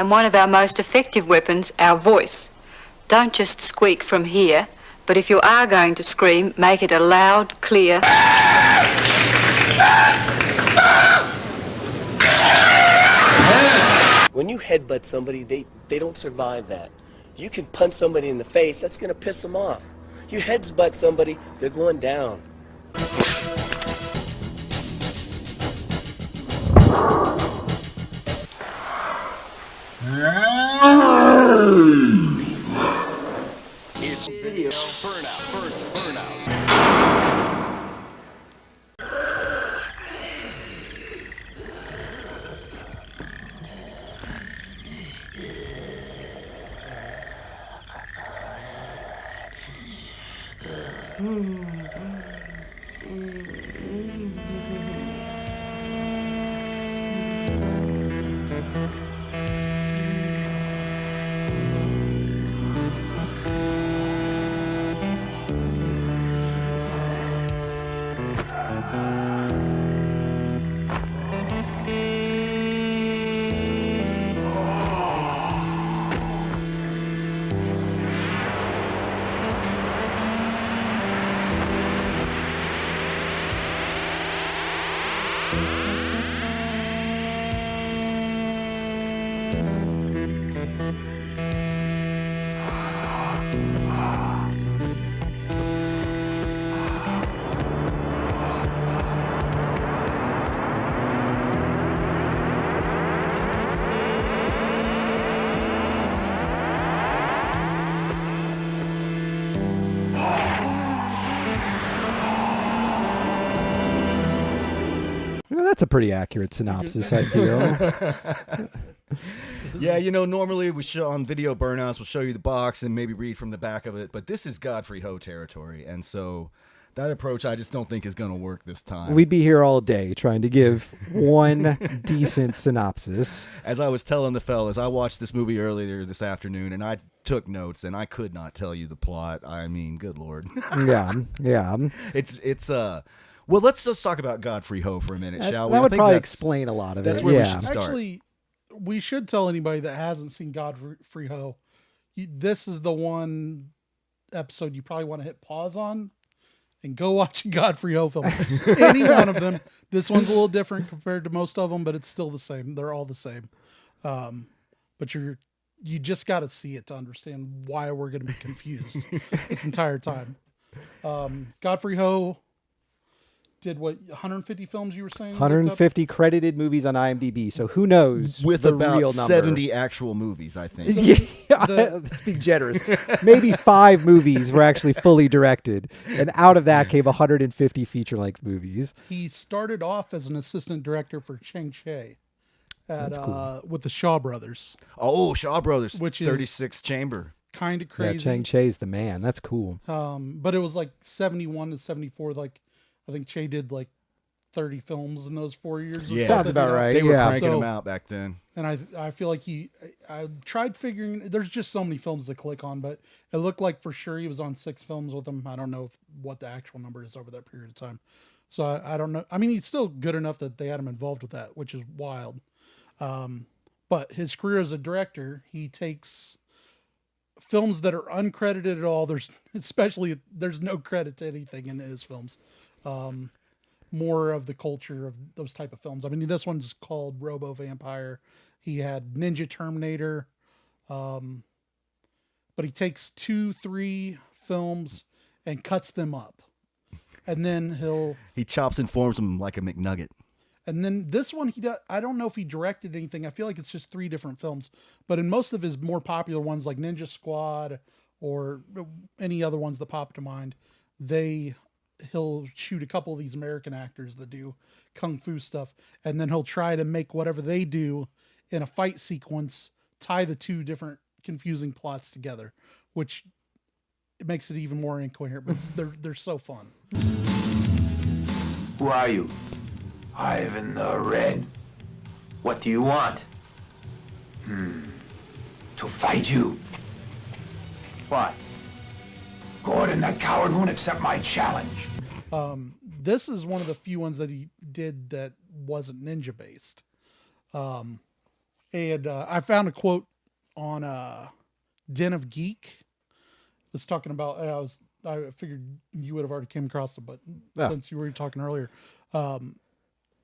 and one of our most effective weapons, our voice. Don't just squeak from here, but if you are going to scream, make it a loud, clear... When you headbutt somebody, they don't survive that. You can punch somebody in the face, that's going to piss them off. You headbutt somebody, they're going down. It's video burnout. That's a pretty accurate synopsis, I feel. Yeah, you know, normally we show on video burnouts, we'll show you the box and maybe read from the back of it, but this is Godfrey Ho territory, and so that approach I just don't think is going to work this time. We'd be here all day trying to give one decent synopsis. As I was telling the fellas, I watched this movie earlier this afternoon, and I took notes, and I could not tell you the plot. I mean, good Lord. Yeah. Well, let's just talk about Godfrey Ho for a minute, shall we? That would probably explain a lot of it. That's where we should start. Actually, we should tell anybody that hasn't seen Godfrey Ho, this is the one episode you probably want to hit pause on and go watch a Godfrey Ho film. Any one of them. This one's a little different compared to most of them, but it's still the same. They're all the same. But you just got to see it to understand why we're going to be confused this entire time. Godfrey Ho did what, 150 films you were saying? 150 credited movies on IMDb. So who knows with the about real number. 70 actual movies, I think. Let's be generous. Maybe 5 movies were actually fully directed, and out of that came 150 feature-length movies. He started off as an assistant director for Chang-Chi Cool. with the Shaw Brothers. Oh, Shaw Brothers, which 36 is chamber. Kind of crazy. Yeah, Chang-Chi's the man. That's cool. But it was like 71 to 74, like I think Che did like 30 films in those 4 years. Yeah, sounds about right. They were cranking them out back then. And I feel like I tried figuring, there's just so many films to click on, but it looked like for sure he was on 6 films with them. I don't know what the actual number is over that period of time. So I don't know. I mean, he's still good enough that they had him involved with that, which is wild. But his career as a director, he takes films that are uncredited at all. There's no credit to anything in his films. More of the culture of those type of films. I mean, this one's called Robo Vampire. He had Ninja Terminator. But he takes 2-3 films and cuts them up. And then he chops and forms them like a McNugget. And then this one, I don't know if he directed anything. I feel like it's just 3 different films. But in most of his more popular ones, like Ninja Squad or any other ones that pop to mind, he'll shoot a couple of these American actors that do kung fu stuff, and then he'll try to make whatever they do in a fight sequence tie the 2 different confusing plots together, which it makes it even more incoherent, but they're so fun. Who are you? Ivan the Red. What do you want? To fight you. What? Gordon, that coward won't accept my challenge. This is one of the few ones that he did that wasn't ninja based. And I found a quote on Den of Geek. Was talking about. I figured you would have already came across it, but since you were talking earlier,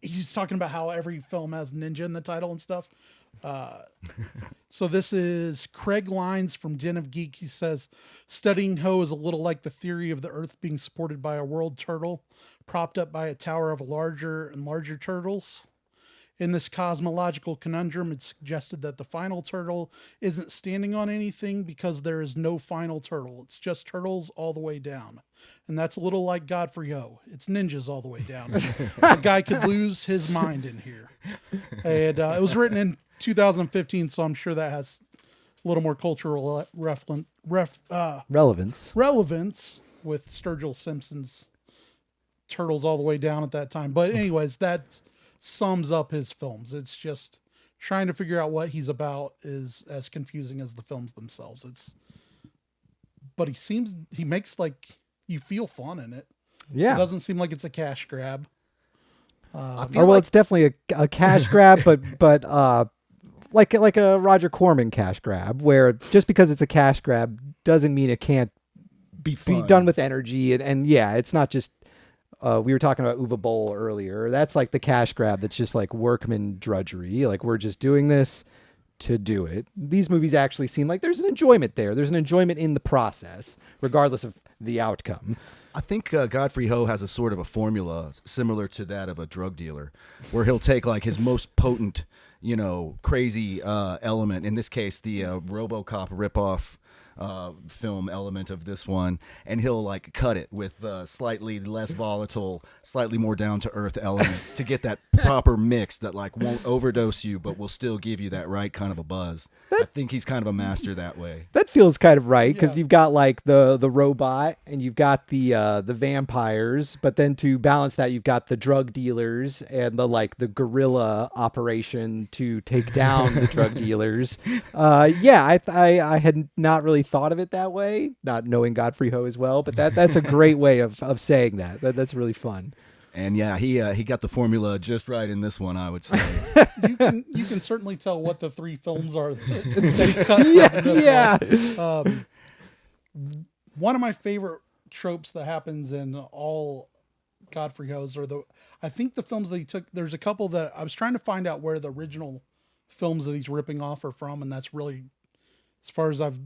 he's talking about how every film has ninja in the title and stuff. So this is Craig Lines from Den of Geek. He says, studying Ho is a little like the theory of the Earth being supported by a world turtle, propped up by a tower of larger and larger turtles. In this cosmological conundrum, it's suggested that the final turtle isn't standing on anything because there is no final turtle. It's just turtles all the way down. And that's a little like Godfrey Ho. It's ninjas all the way down. The guy could lose his mind in here. And it was written in 2015, so I'm sure that has a little more cultural relevance with Sturgill Simpson's Turtles All the Way Down at that time. But anyways, that sums up his films. It's just trying to figure out what he's about is as confusing as the films themselves. But he makes like you feel fun in it. Yeah. It doesn't seem like it's a cash grab. It's definitely a cash grab, but like a Roger Corman cash grab, where just because it's a cash grab doesn't mean it can't be done with energy. And yeah, it's not just, we were talking about Uwe Boll earlier. That's like the cash grab. That's just like workman drudgery. Like we're just doing this to do it. These movies actually seem like there's an enjoyment there. There's an enjoyment in the process, regardless of the outcome. I think Godfrey Ho has a sort of a formula similar to that of a drug dealer, where he'll take like his most potent, crazy element. In this case, the RoboCop ripoff film element of this one, and he'll like cut it with slightly less volatile, slightly more down to earth elements to get that proper mix that like won't overdose you, but will still give you that right kind of a buzz. I think he's kind of a master that way. That feels kind of right, because you've got like the robot and you've got the vampires, but then to balance that, you've got the drug dealers and the guerrilla operation to take down the drug dealers. I had not really thought of it that way, not knowing Godfrey Ho as well, but that's a great way of saying that. That's really fun. And yeah, he got the formula just right in this one, I would say. You can certainly tell what the three films are that he cut from this one. One of my favorite tropes that happens in all Godfrey Ho's I think the films that he took, there's a couple that I was trying to find out where the original films that he's ripping off are from, and that's really, as far as I've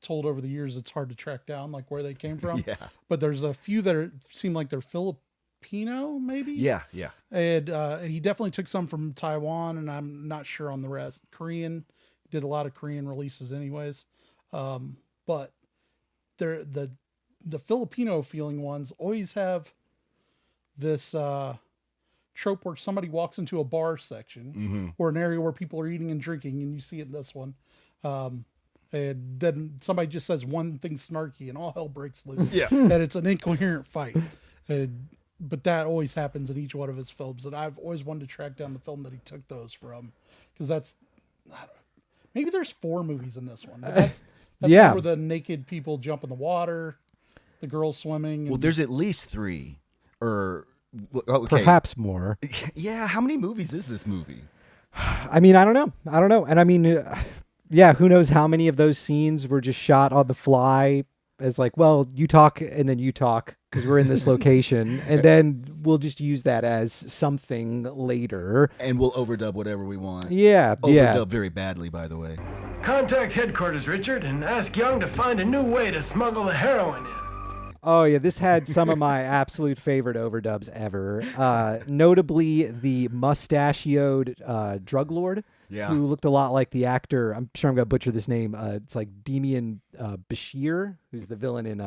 told over the years, it's hard to track down like where they came from. Yeah. But there's a few that seem like they're Filipino, maybe. Yeah. And he definitely took some from Taiwan, and I'm not sure on the rest. Korean, did a lot of Korean releases, anyways. But they're the Filipino feeling ones always have this trope where somebody walks into a bar section or an area where people are eating and drinking, and you see it in this one. And then somebody just says one thing snarky and all hell breaks loose. Yeah. And it's an incoherent fight. But that always happens in each one of his films. And I've always wanted to track down the film that he took those from. Because maybe there's 4 movies in this one. But that's where the naked people jump in the water, the girls swimming. Well, there's at least 3. Or perhaps more. Yeah, how many movies is this movie? I mean, I don't know. And I mean... yeah, who knows how many of those scenes were just shot on the fly as like, well, you talk and then you talk because we're in this location, and then we'll just use that as something later. And we'll overdub whatever we want. Yeah, overdub very badly, by the way. Contact headquarters, Richard, and ask Young to find a new way to smuggle the heroin in. Oh, yeah, this had some of my absolute favorite overdubs ever. Notably, the mustachioed drug lord. Yeah. Who looked a lot like the actor. I'm sure I'm going to butcher this name. It's like Demian Bashir, who's the villain in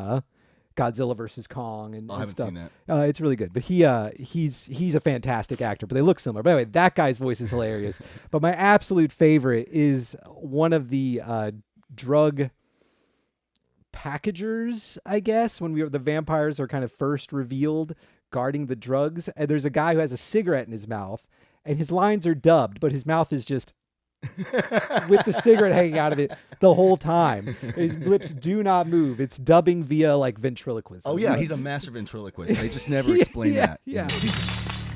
Godzilla vs. Kong and, I haven't stuff. seen that. It's really good. But he's a fantastic actor, but they look similar. But anyway, that guy's voice is hilarious. But my absolute favorite is one of the drug packagers, I guess, when the vampires are kind of first revealed guarding the drugs. And there's a guy who has a cigarette in his mouth. And his lines are dubbed, but his mouth is just with the cigarette hanging out of it the whole time. His lips do not move. It's dubbing via like ventriloquism. Oh yeah, he's a master ventriloquist. They just never explain that. Yeah.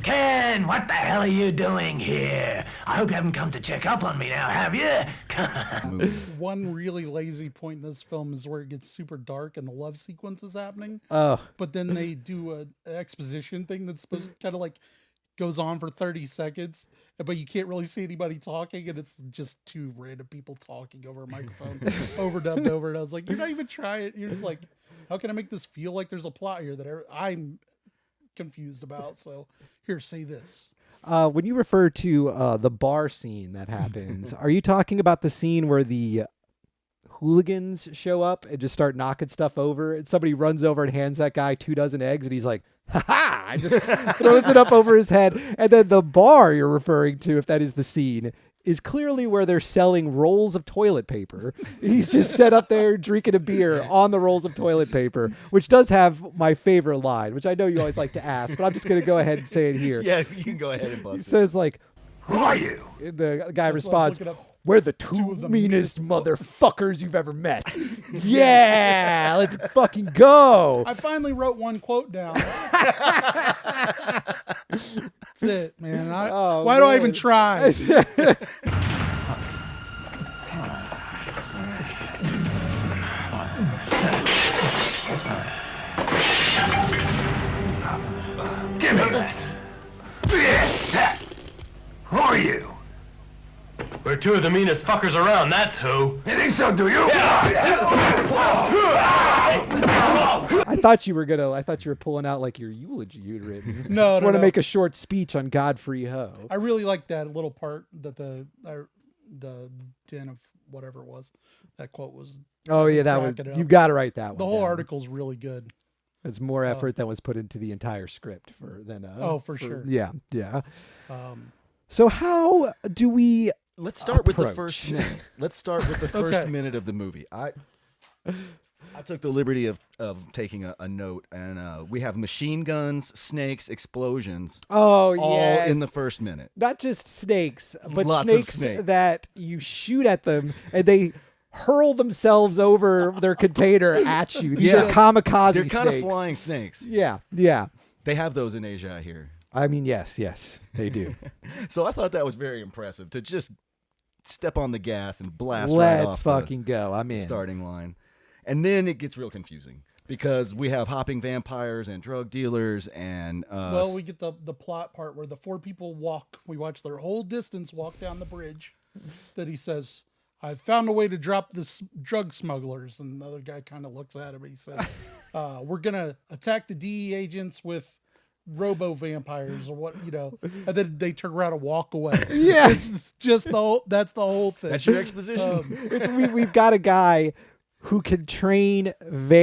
Ken, what the hell are you doing here? I hope you haven't come to check up on me now, have you? One really lazy point in this film is where it gets super dark and the love sequence is happening. Oh. But then they do an exposition thing that's supposed to kind of like goes on for 30 seconds, but you can't really see anybody talking, and it's just two random people talking over a microphone, overdubbed over it. I was like, you're not even trying. You're just like, how can I make this feel like there's a plot here that I'm confused about? So here, say this. When you refer to the bar scene that happens, are you talking about the scene where the hooligans show up and just start knocking stuff over, and somebody runs over and hands that guy 24 eggs, and he's like, ha ha, I just throws it up over his head. And then the bar you're referring to, if that is the scene, is clearly where they're selling rolls of toilet paper. He's just set up there drinking a beer on the rolls of toilet paper, which does have my favorite line, which I know you always like to ask, but I'm just going to go ahead and say it here. Yeah, you can go ahead and bust He it. says like, Who are you? the guy That's what I was responds, looking up. we're the two of the meanest motherfuckers you've ever met. Yeah, let's fucking go. I finally wrote one quote down. That's it, man. Why do I even try? Give me that. Yes. Who are you? We're two of the meanest fuckers around, that's who. You think so, do you? I thought you were pulling out like your eulogy you'd written. No, Just no, want to no. make a short speech on Godfrey Ho. I really like that little part that the den of whatever it was. That quote was. Oh yeah, that was. cracking it up. You've got to write that one. The whole down. article's really good. It's more effort than was put into the entire script for sure. Yeah, yeah. Um, So how do we? Let's start with the approach? first minute. Let's start with the first Okay. minute of the movie. I took the liberty of taking a note, and we have machine guns, snakes, explosions, Oh all yes. in the first minute. Not just snakes, but Lots of snakes. that you shoot at them and they hurl themselves over their container at you. These are kamikaze They're kind of snakes. flying snakes. Yeah, yeah. They have those in Asia, I hear. I mean, yes, they do. So I thought that was very impressive to just step on the gas and blast right Let's off fucking go. I'm the in. starting line. And then it gets real confusing because we have hopping vampires and drug dealers and well, we get the plot part where the four people walk. We watch their whole distance walk down the bridge. That he says, "I've found a way to drop this drug smugglers." And the other guy kind of looks at him and he says, "We're gonna attack the DE agents with Robo vampires or what, you know." And then they turn around and walk away. Yeah. It's just that's the whole thing. that's your exposition. We've got a guy who can train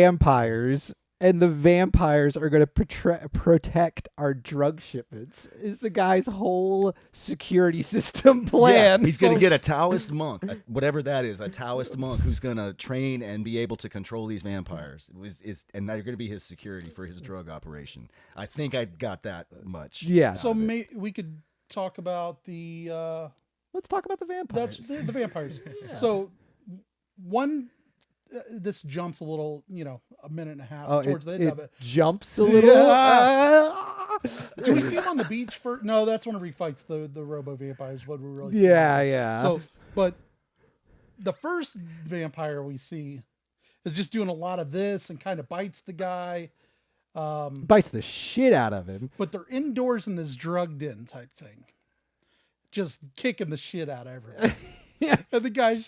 vampires, and the vampires are going to protect our drug shipments. Is the guy's whole security system plan? Yeah, he's going to get a Taoist monk, whatever that is, a Taoist monk who's going to train and be able to control these vampires. And they're going to be his security for his drug operation. I think I got that much. Yeah. So we could talk about the Let's talk about the vampires. that's the vampires. So this jumps a little, a minute and a half towards the end of it. Jumps a little. Yeah. Do we see him on the beach first? No, that's whenever he fights the Robo vampires. What we really see. Yeah. So, but the first vampire we see is just doing a lot of this and kind of bites the guy. Bites the shit out of him. But they're indoors in this drug den type thing, just kicking the shit out of everyone. Yeah. And the guy,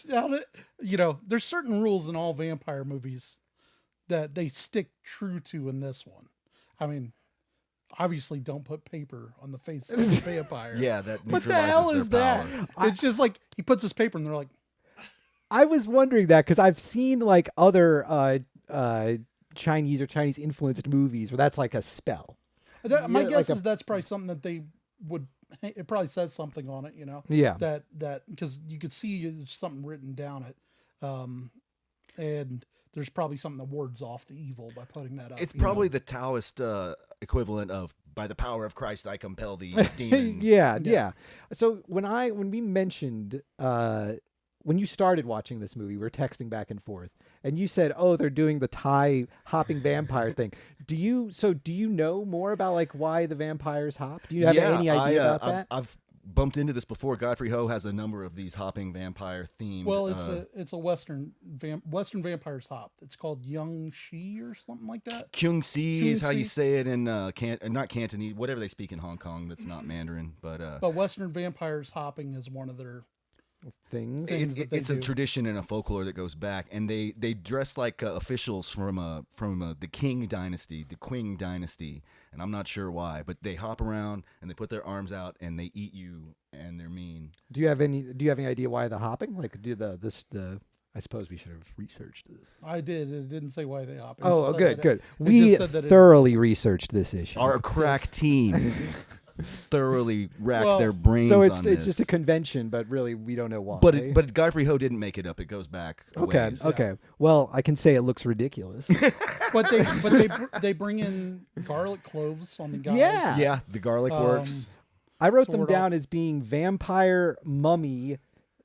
there's certain rules in all vampire movies that they stick true to in this one. I mean, obviously don't put paper on the face of a vampire. Yeah, that What the neutralizes hell their is that? power. It's just like he puts his paper and they're like, I was wondering that because I've seen like other Chinese or Chinese influenced movies where that's like a spell. my Yeah, guess like is that's probably something that they would, it probably says something on it, Yeah. that because you could see something written down it. And there's probably something that wards off the evil by putting that up. It's probably the Taoist equivalent of "by the power of Christ I compel the demon." Yeah. So when we mentioned when you started watching this movie, we were texting back and forth, and you said, "Oh, they're doing the Thai hopping vampire thing." Do you know more about like why the vampires hop? Do you have any idea about that? I've bumped into this before. Godfrey Ho has a number of these hopping vampire themed. Well, it's a Western vampires hop. It's called Young Shi or something like that. Kyung Si is how you Si. say it in not Cantonese, whatever they speak in Hong Kong. That's not Mandarin, but Western vampires hopping is one of their Things. it's a tradition and a folklore that goes back, and they dress like officials from the Qing dynasty, the Qing dynasty, and I'm not sure why, but they hop around and they put their arms out and they eat you, and they're mean. Do you have any idea why the hopping? Like, I suppose we should have researched this. I did. It didn't say why they hop. Oh, good. It We just said that thoroughly researched this issue. Our crack team thoroughly racked their brains. So on it's this. just a convention, but really we don't know why. But Godfrey Ho didn't make it up. It goes back. a okay, ways. okay. Well, I can say it looks ridiculous. But they bring in garlic cloves on the guys. Yeah. Yeah, the garlic works. I wrote To them ward down off. as being vampire mummy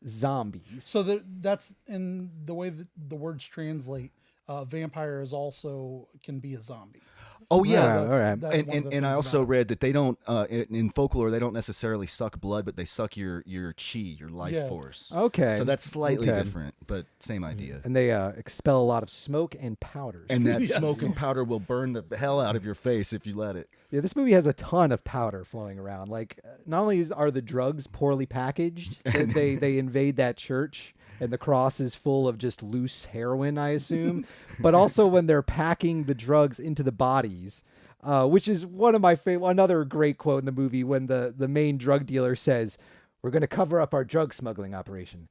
zombies. So that's in the way that the words translate. Vampire is also can be a zombie. Oh yeah, All right. That's one of the and I things also about it. read that they don't in folklore they don't necessarily suck blood, but they suck your chi, your life Yeah. force. Okay. So that's slightly Okay. different, but same idea. And they expel a lot of smoke and powders. And that Yes. smoke and powder will burn the hell out of your face if you let it. Yeah, this movie has a ton of powder flowing around. Like, not only are the drugs poorly packaged, they invade that church, and the cross is full of just loose heroin, I assume. But also when they're packing the drugs into the bodies, which is one of my another great quote in the movie when the main drug dealer says, "We're going to cover up our drug smuggling operation.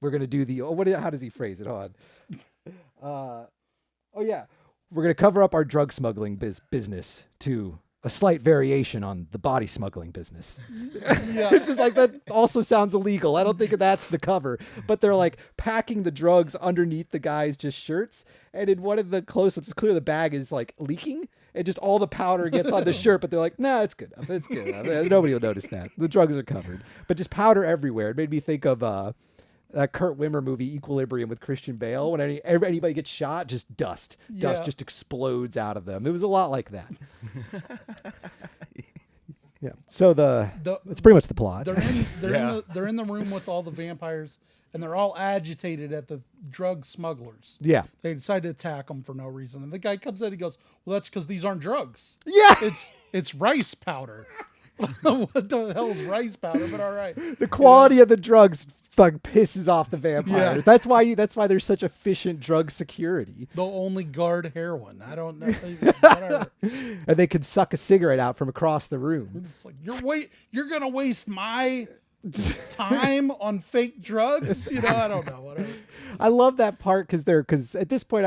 We're going to do the how does he phrase it? Hold on. We're going to cover up our drug smuggling business to a slight variation on the body smuggling business." It's just like, that also sounds illegal. I don't think that's the cover, but they're like packing the drugs underneath the guys' just shirts. And in one of the close-ups, it's clear the bag is like leaking and just all the powder gets on the shirt, but they're like, "Nah, it's good enough. It's good enough. Nobody will notice that. The drugs are covered." But just powder everywhere. It made me think of that Kurt Wimmer movie Equilibrium with Christian Bale. When anybody gets shot, just dust just explodes out of them. It was a lot like that. Yeah. So it's pretty much the plot. They're in the room with all the vampires, and they're all agitated at the drug smugglers. Yeah. They decide to attack them for no reason, and the guy comes in. He goes, "Well, that's because these aren't drugs. Yeah. It's rice powder." What the hell is rice powder? But all right. The quality of the drugs fucking pisses off the vampires. Yeah. That's why there's such efficient drug security. They'll only guard heroin. I don't know. Whatever. And they could suck a cigarette out from across the room. It's like you're gonna waste my time on fake drugs. I don't know. Whatever. I love that part because at this point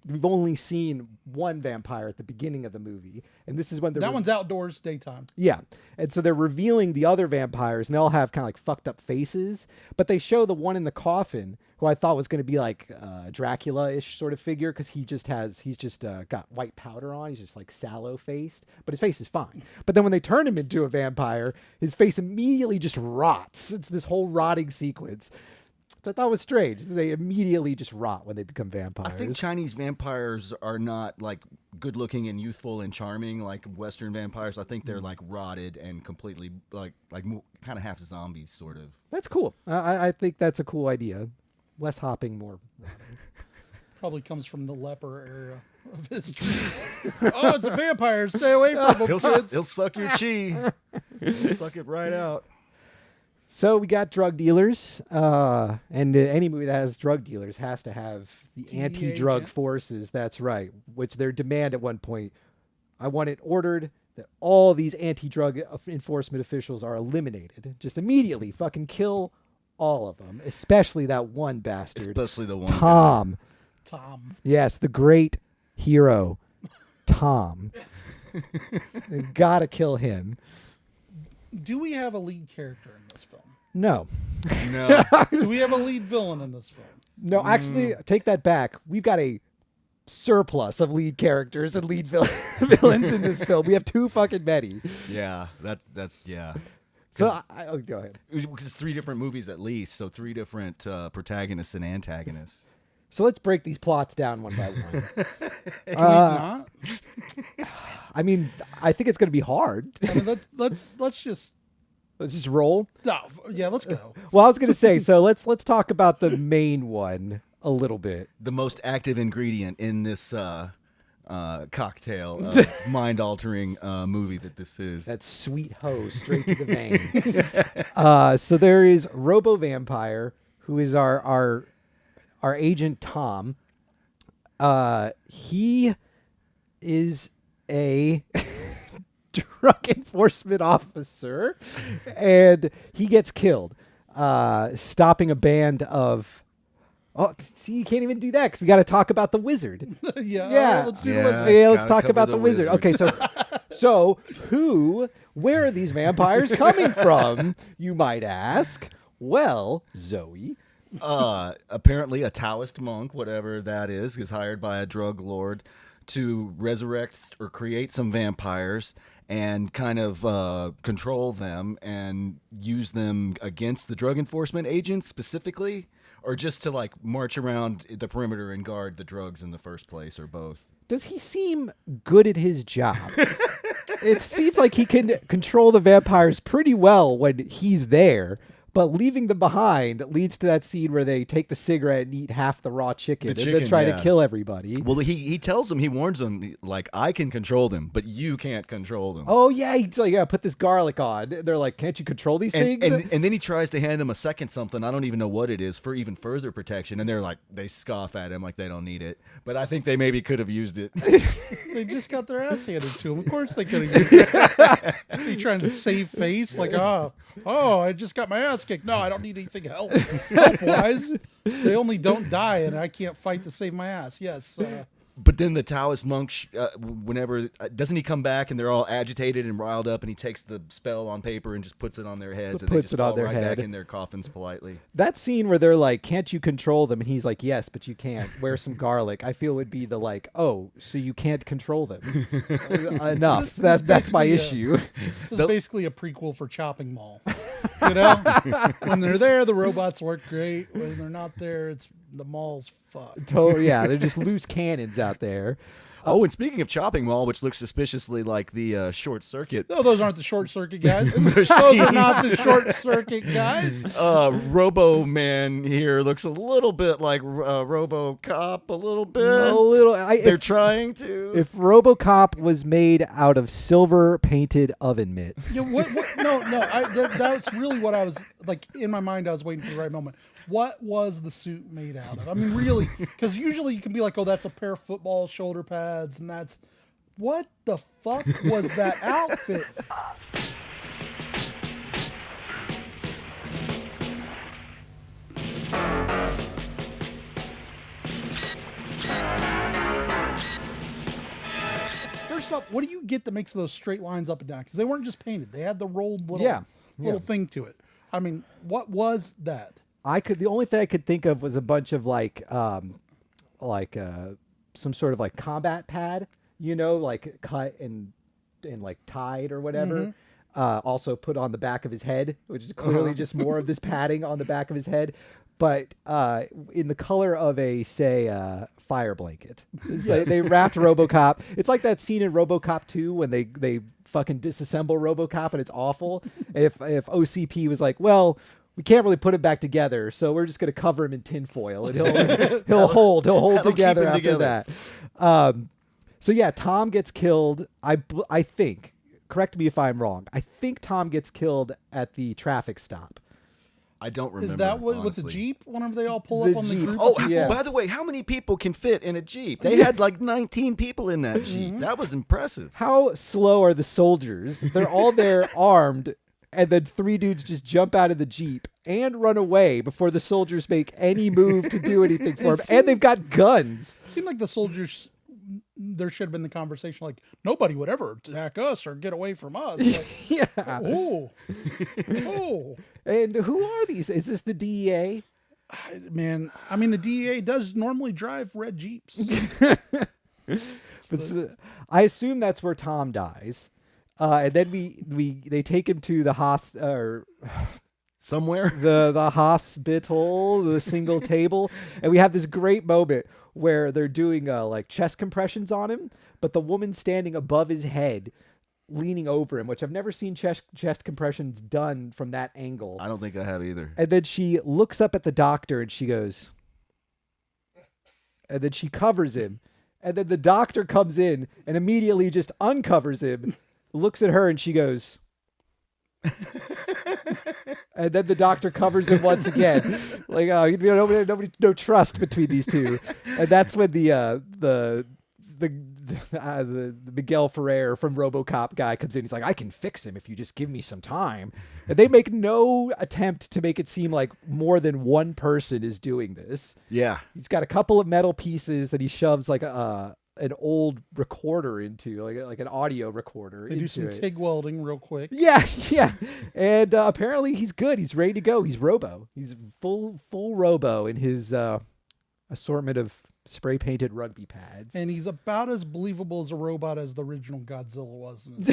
we've only seen one vampire at the beginning of the movie, and this is when That one's outdoors, daytime. Yeah. And so they're revealing the other vampires, and they all have kind of like fucked up faces. But they show the one in the coffin, who I thought was going to be like Dracula-ish sort of figure, because he's just got white powder on. He's just like sallow-faced, but his face is fine. But then when they turn him into a vampire, his face immediately just rots. It's this whole rotting sequence. So I thought it was strange. They immediately just rot when they become vampires. I think Chinese vampires are not like good looking and youthful and charming like Western vampires. I think they're like rotted and completely like kind of half zombies sort of. That's cool. I think that's a cool idea. Less hopping, more. Probably comes from the leper era of history. Oh, it's a vampire. Stay away from him, kids. He'll suck your chi. He'll suck it right out. So we got drug dealers, and any movie that has drug dealers has to have the DEA anti-drug agent. forces. That's right, which their demand at one point, I want it ordered that all these anti-drug enforcement officials are eliminated. Just immediately fucking kill all of them, especially that one bastard. Especially the one. Tom. Tom. Yes, the great hero, Tom. They gotta kill him. Do we have a lead character in this film? No. No. Do we have a lead villain in this film? No, actually, take that back. We've got a surplus of lead characters and lead villains in this film. We have too fucking many. Yeah. That's yeah. So go ahead. Because 3 different movies at least, so 3 different protagonists and antagonists. So let's break these plots down one by one. Can we not? I mean, I think it's going to be hard. I mean, let's just. Let's just roll. No, yeah, let's go. Well, I was going to say, so let's talk about the main one a little bit. The most active ingredient in this cocktail, mind-altering movie that this is. That sweet hoe straight to the vein. So there is Robo Vampire, who is our agent Tom. He is a drug enforcement officer, and he gets killed stopping a band of. Oh, see, you can't even do that because we got to talk about the wizard. Yeah, Yeah. all right, let's do the wizard. Yeah, let's Gotta talk cover about the the wizard. wizard. Okay, so where are these vampires coming from, you might ask? Well, Zoe. Apparently a Taoist monk, whatever that is hired by a drug lord to resurrect or create some vampires and kind of control them and use them against the drug enforcement agents specifically, or just to like march around the perimeter and guard the drugs in the first place, or both. Does he seem good at his job? It seems like he can control the vampires pretty well when he's there, but leaving them behind leads to that scene where they take the cigarette and eat half the raw chicken, and then try to kill everybody. Well, he tells them, he warns them, like, I can control them, but you can't control them. Oh, yeah, he's like, yeah, put this garlic on. They're like, can't you control these things? And then he tries to hand him a second something, I don't even know what it is, for even further protection, and they're like, they scoff at him like they don't need it. But I think they maybe could have used it. They just got their ass handed to them. Of course they could have used it. You trying to save face? Like, oh, I just got my ass kicked. No, I don't need anything help-wise. They only don't die, and I can't fight to save my ass. Yes. But then the Taoist monk, whenever, doesn't he come back and they're all agitated and riled up, and he takes the spell on paper and just puts it on their heads, and they just fall right back in their coffins politely. That scene where they're like, can't you control them? And he's like, yes, but you can't. Wear some garlic. I feel would be the like, oh, so you can't control them. Enough. That's my issue. This is basically a prequel for Chopping Mall. You know? When they're there, the robots work great. When they're not there, the mall's fucked. Totally, yeah. They're just loose cannons out there. Oh, and speaking of Chopping Mall, which looks suspiciously like the Short Circuit. No, those aren't the Short Circuit guys. Those are not the Short Circuit guys. Robo Man here looks a little bit like Robo Cop, a little bit. They're trying to. If RoboCop was made out of silver painted oven mitts. Yeah, what? No. That's really what I was like in my mind. I was waiting for the right moment. What was the suit made out of? I mean, really, because usually you can be like, oh, that's a pair of football shoulder pads, and that's what the fuck was that outfit? First up, what do you get that makes those straight lines up and down? Because they weren't just painted; they had the rolled little thing to it. I mean, what was that? The only thing I could think of was a bunch of like some sort of like combat pad, you know, like cut and like tied or whatever. Also put on the back of his head, which is clearly just more of this padding on the back of his head, but in the color of a fire blanket. Like they wrapped RoboCop. It's like that scene in RoboCop 2 when they fucking disassemble RoboCop and it's awful. If OCP was like, well, we can't really put him back together, so we're just going to cover him in tinfoil, and he'll hold together after that. So yeah, Tom gets killed. I think. Correct me if I'm wrong. I think Tom gets killed at the traffic stop. I don't remember. Is that with the Jeep? Whenever they all pull up on the group? Oh, yeah. By the way, how many people can fit in a Jeep? They had like 19 people in that Jeep. That was impressive. How slow are the soldiers? They're all there armed, and then 3 dudes just jump out of the Jeep and run away before the soldiers make any move to do anything for them. And they've got guns. It seemed like the soldiers, there should have been the conversation like, nobody would ever attack us or get away from us. Like, yeah. Oh. And who are these? Is this the DEA? Man, I mean, the DEA does normally drive red Jeeps. But I assume that's where Tom dies. And then they take him to the Somewhere. the hospital, the single table, and we have this great moment where they're doing like chest compressions on him, but the woman standing above his head, leaning over him, which I've never seen chest compressions done from that angle. I don't think I have either. And then she looks up at the doctor and she goes, and then she covers him, and then the doctor comes in and immediately just uncovers him, looks at her, and she goes. And then the doctor covers him once again, like nobody, no trust between these two, and that's when the Miguel Ferrer from RoboCop guy comes in. He's like, I can fix him if you just give me some time. And they make no attempt to make it seem like more than one person is doing this. Yeah, he's got a couple of metal pieces that he shoves like an old recorder into, like an audio recorder. They do some TIG welding real quick. Yeah. And apparently he's good. He's ready to go. He's Robo. He's full Robo in his assortment of spray painted rugby pads. And he's about as believable as a robot as the original Godzilla was in his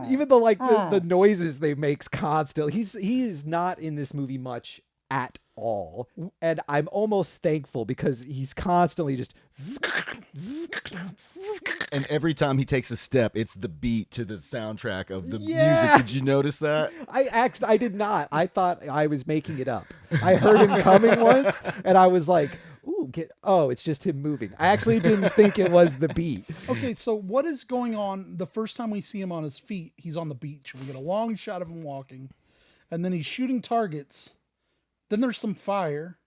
Even the noises they makes constantly. He is not in this movie much at all, and I'm almost thankful because he's constantly just. And every time he takes a step, it's the beat to the soundtrack of the music. Did you notice that? I did not. I thought I was making it up. I heard him coming once, and I was like, "Ooh, it's just him moving." I actually didn't think it was the beat. Okay, so what is going on? The first time we see him on his feet, he's on the beach. We get a long shot of him walking, and then he's shooting targets. Then there's some fire,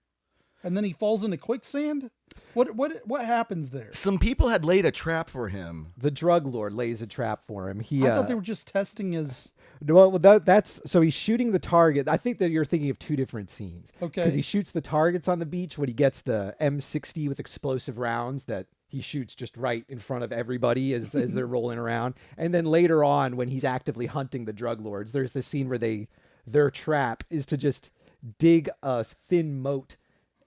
and then he falls into quicksand. What happens there? Some people had laid a trap for him. The drug lord lays a trap for him. I thought they were just testing his. Well, that's so he's shooting the target. I think that you're thinking of two different scenes. Okay. Because he shoots the targets on the beach when he gets the M60 with explosive rounds that he shoots just right in front of everybody as they're rolling around. And then later on, when he's actively hunting the drug lords, there's this scene where their trap is to just dig a thin moat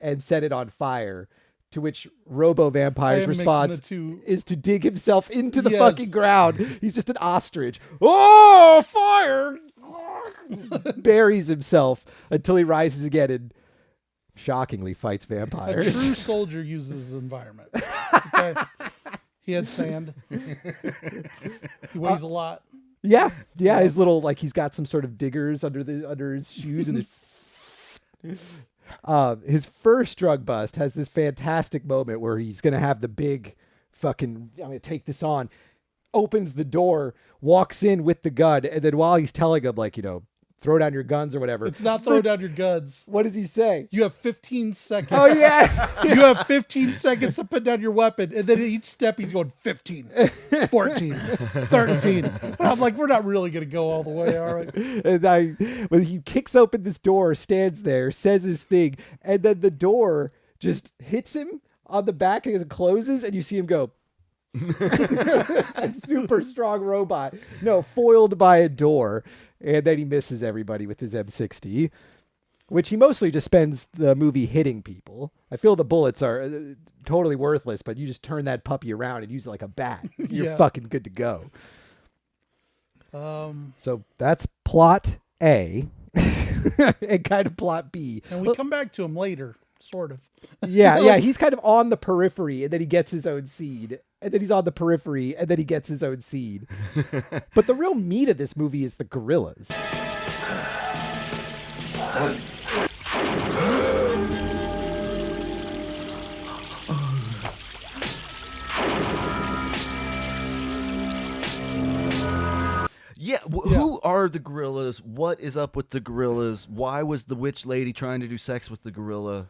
and set it on fire, to which Robo Vampire's response is to dig himself into the fucking ground. He's just an ostrich. Oh, fire! Buries himself until he rises again and shockingly fights vampires. A true soldier uses his environment. Okay? He had sand. He weighs a lot. Yeah. His little, like, he's got some sort of diggers under his shoes, and his first drug bust has this fantastic moment where he's gonna have the big fucking, I'm gonna take this on, opens the door, walks in with the gun, and then while he's telling him, like, throw down your guns or whatever. It's not throw down your guns. What does he say? You have 15 seconds. Oh, yeah. You have 15 seconds to put down your weapon. And then at each step, he's going 15, 14, 13. And I'm like, we're not really going to go all the way, all right? And when he kicks open this door, stands there, says his thing, and then the door just hits him on the back as it closes, and you see him go. It's like super strong robot. No, foiled by a door. And then he misses everybody with his M60, which he mostly just spends the movie hitting people. I feel the bullets are totally worthless, but you just turn that puppy around and use it like a bat. You're fucking good to go. So that's plot A and kind of plot B. And we come back to him later, sort of. Yeah. He's kind of on the periphery, and then he gets his own seed. And then he's on the periphery, and then he gets his own seed. But the real meat of this movie is the gorillas. Yeah, who are the gorillas? What is up with the gorillas? Why was the witch lady trying to do sex with the gorilla?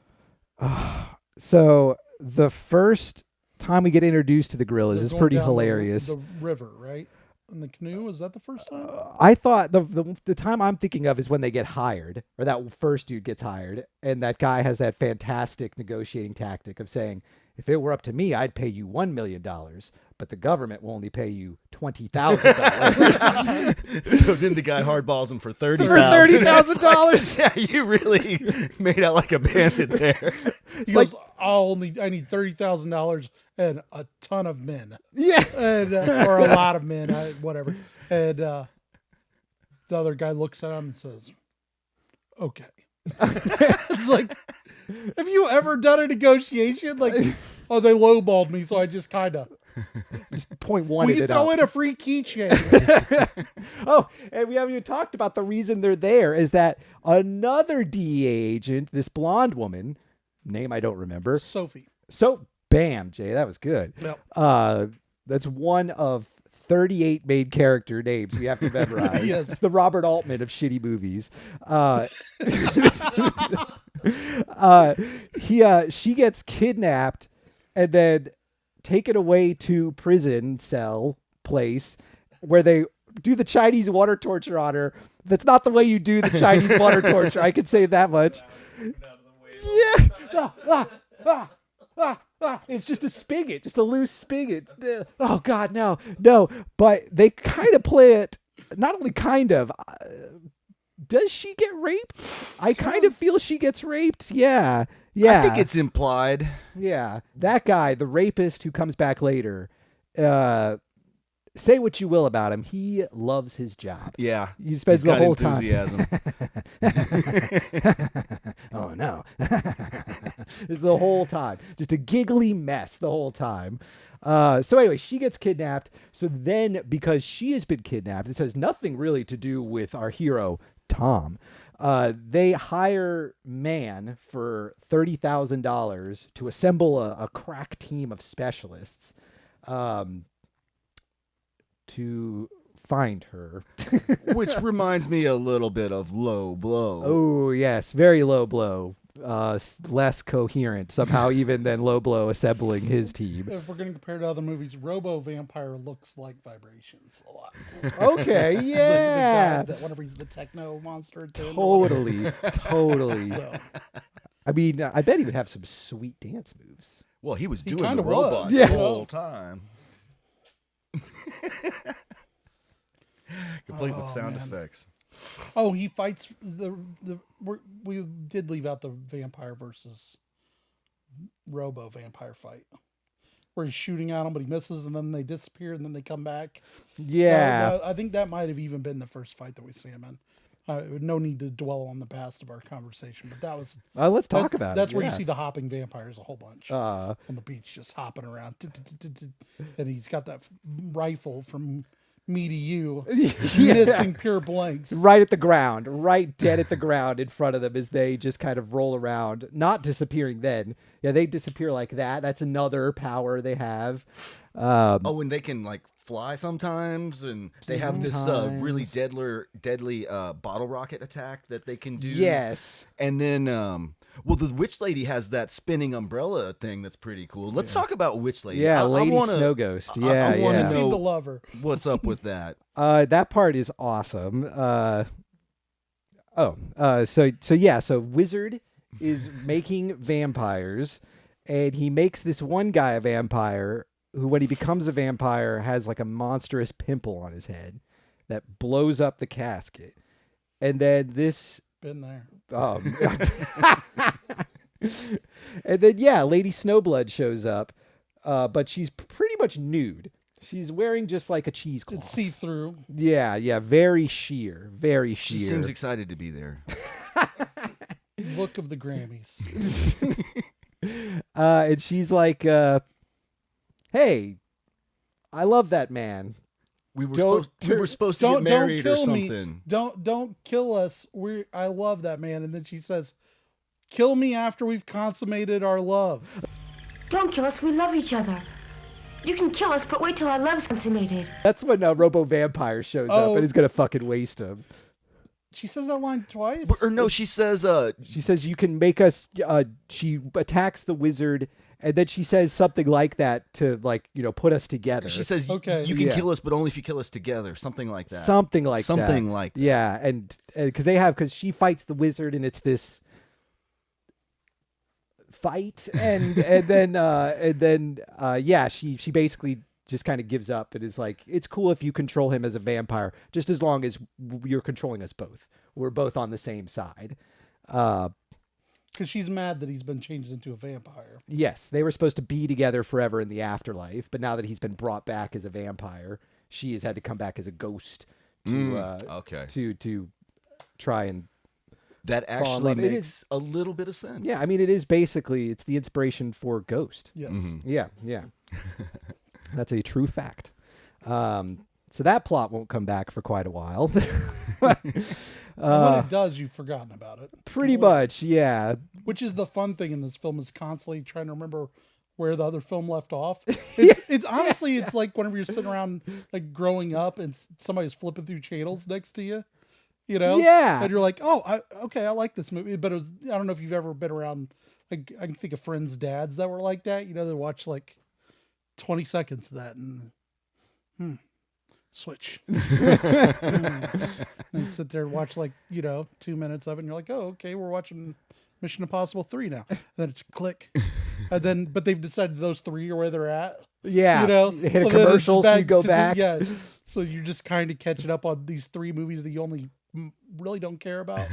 So the first time we get introduced to the gorillas is pretty hilarious. The river, right? In the canoe, is that the first time? I thought the time I'm thinking of is when they get hired, or that first dude gets hired, and that guy has that fantastic negotiating tactic of saying, if it were up to me, I'd pay you $1 million. but the government will only pay you $20,000. So then the guy hardballs him for $30,000. $30,000. Yeah, you really made out like a bandit there. He goes, I need $30,000 and a ton of men. Yeah. And, or a lot of men, whatever. And the other guy looks at him and says, okay. It's like, have you ever done a negotiation? Like, oh, they lowballed me, so I just kind of. Just point one. We can throw in a free keychain. Oh, and we haven't even talked about the reason they're there is that another DEA agent, this blonde woman, name I don't remember. Sophie. So, bam, Jay, that was good. Yep. That's one of 38 main character names we have to memorize. Yes. It's the Robert Altman of shitty movies. She gets kidnapped and then taken away to prison cell place where they do the Chinese water torture on her. That's not the way you do the Chinese water torture. I can say that much. Yeah. It's just a spigot, just a loose spigot. Oh God, no. But they kind of play it. Not only kind of. Does she get raped? I kind of feel she gets raped. Yeah. I think it's implied. Yeah. That guy, the rapist who comes back later, say what you will about him. He loves his job. Yeah. He spends the whole enthusiasm. Oh, no. It's the whole time. Just a giggly mess the whole time. So anyway, she gets kidnapped. So then, because she has been kidnapped, this has nothing really to do with our hero, Tom. They hire Man for $30,000 to assemble a crack team of specialists to find her. Which reminds me a little bit of Low Blow. Oh, yes. Very Low Blow. Less coherent somehow even than Low Blow assembling his team. If we're going to compare to other movies, Robo Vampire looks like Vibrations a lot. Okay, yeah. the guy, whenever he's the techno monster. Totally. So. I mean, I bet he would have some sweet dance moves. Well, he was doing kinda the robot was. the Yeah. whole time. Complete with sound effects. Oh, he fights we did leave out the vampire versus Robo vampire fight. Where he's shooting at them, but he misses, and then they disappear, and then they come back. Yeah. I think that might have even been the first fight that we see him in. No need to dwell on the past of our conversation, but that was. Let's talk about it. That's where yeah. you see the hopping vampires a whole bunch on the beach, just hopping around, and he's got that rifle from me to you, missing pure blanks. Right at the ground, right dead at the ground in front of them as they just kind of roll around, not disappearing then. Yeah, they disappear like that. That's another power they have. And they can like fly sometimes, and they have this really deadly bottle rocket attack that they can do. Yes. And then, the witch lady has that spinning umbrella thing that's pretty cool. Let's talk about witch lady. Yeah, Lady Snow Ghost. Yeah, I wanna I know seem to love her. what's up with that. That part is awesome. So Wizard is making vampires, and he makes this one guy a vampire who, when he becomes a vampire, has like a monstrous pimple on his head that blows up the casket. And then this... Been there. And then, yeah, Lady Snowblood shows up, but she's pretty much nude. She's wearing just like a cheesecloth. It's see-through. Yeah, very sheer, very sheer. She seems excited to be there. Look of the Grammys. And she's like, hey, I love that man. We were supposed to get married or something. Don't kill us. I love that man. And then she says, kill me after we've consummated our love. Don't kill us. We love each other. You can kill us, but wait till our love's consummated. That's when Robo Vampire shows up and is going to fucking waste him. She says that line twice? Or no, she says... She says, you can make us... she attacks the wizard, and then she says something like that to, like, put us together. She says, okay. you can kill us, but only if you kill us together. Something like that. Something like that. Yeah, and because she fights the wizard, and it's this fight, and then she basically just kind of gives up and is like, it's cool if you control him as a vampire, just as long as you're controlling us both. We're both on the same side. Because she's mad that he's been changed into a vampire. Yes, they were supposed to be together forever in the afterlife, but now that he's been brought back as a vampire, she has had to come back as a ghost to try and that actually makes a little bit of sense. Yeah, I mean, it is basically, it's the inspiration for Ghost. Yes. Yeah. That's a true fact. So that plot won't come back for quite a while. When it does, you've forgotten about it. Pretty much, yeah. Which is the fun thing in this film, is constantly trying to remember where the other film left off. It's honestly, it's like whenever you're sitting around like growing up and somebody's flipping through channels next to you, you know? Yeah. And you're like, oh, I like this movie. But I don't know if you've ever been around, like, I can think of friends' dads that were like that. You know, they watch like 20 seconds of that and switch. And sit there and watch like, 2 minutes of it. And you're like, oh, okay, we're watching Mission Impossible 3 now. And then it's click. And then, but they've decided those 3 are where they're at. Yeah. They hit a commercial, so you go back. Yeah. So you're just kind of catching up on these 3 movies that you only really don't care about.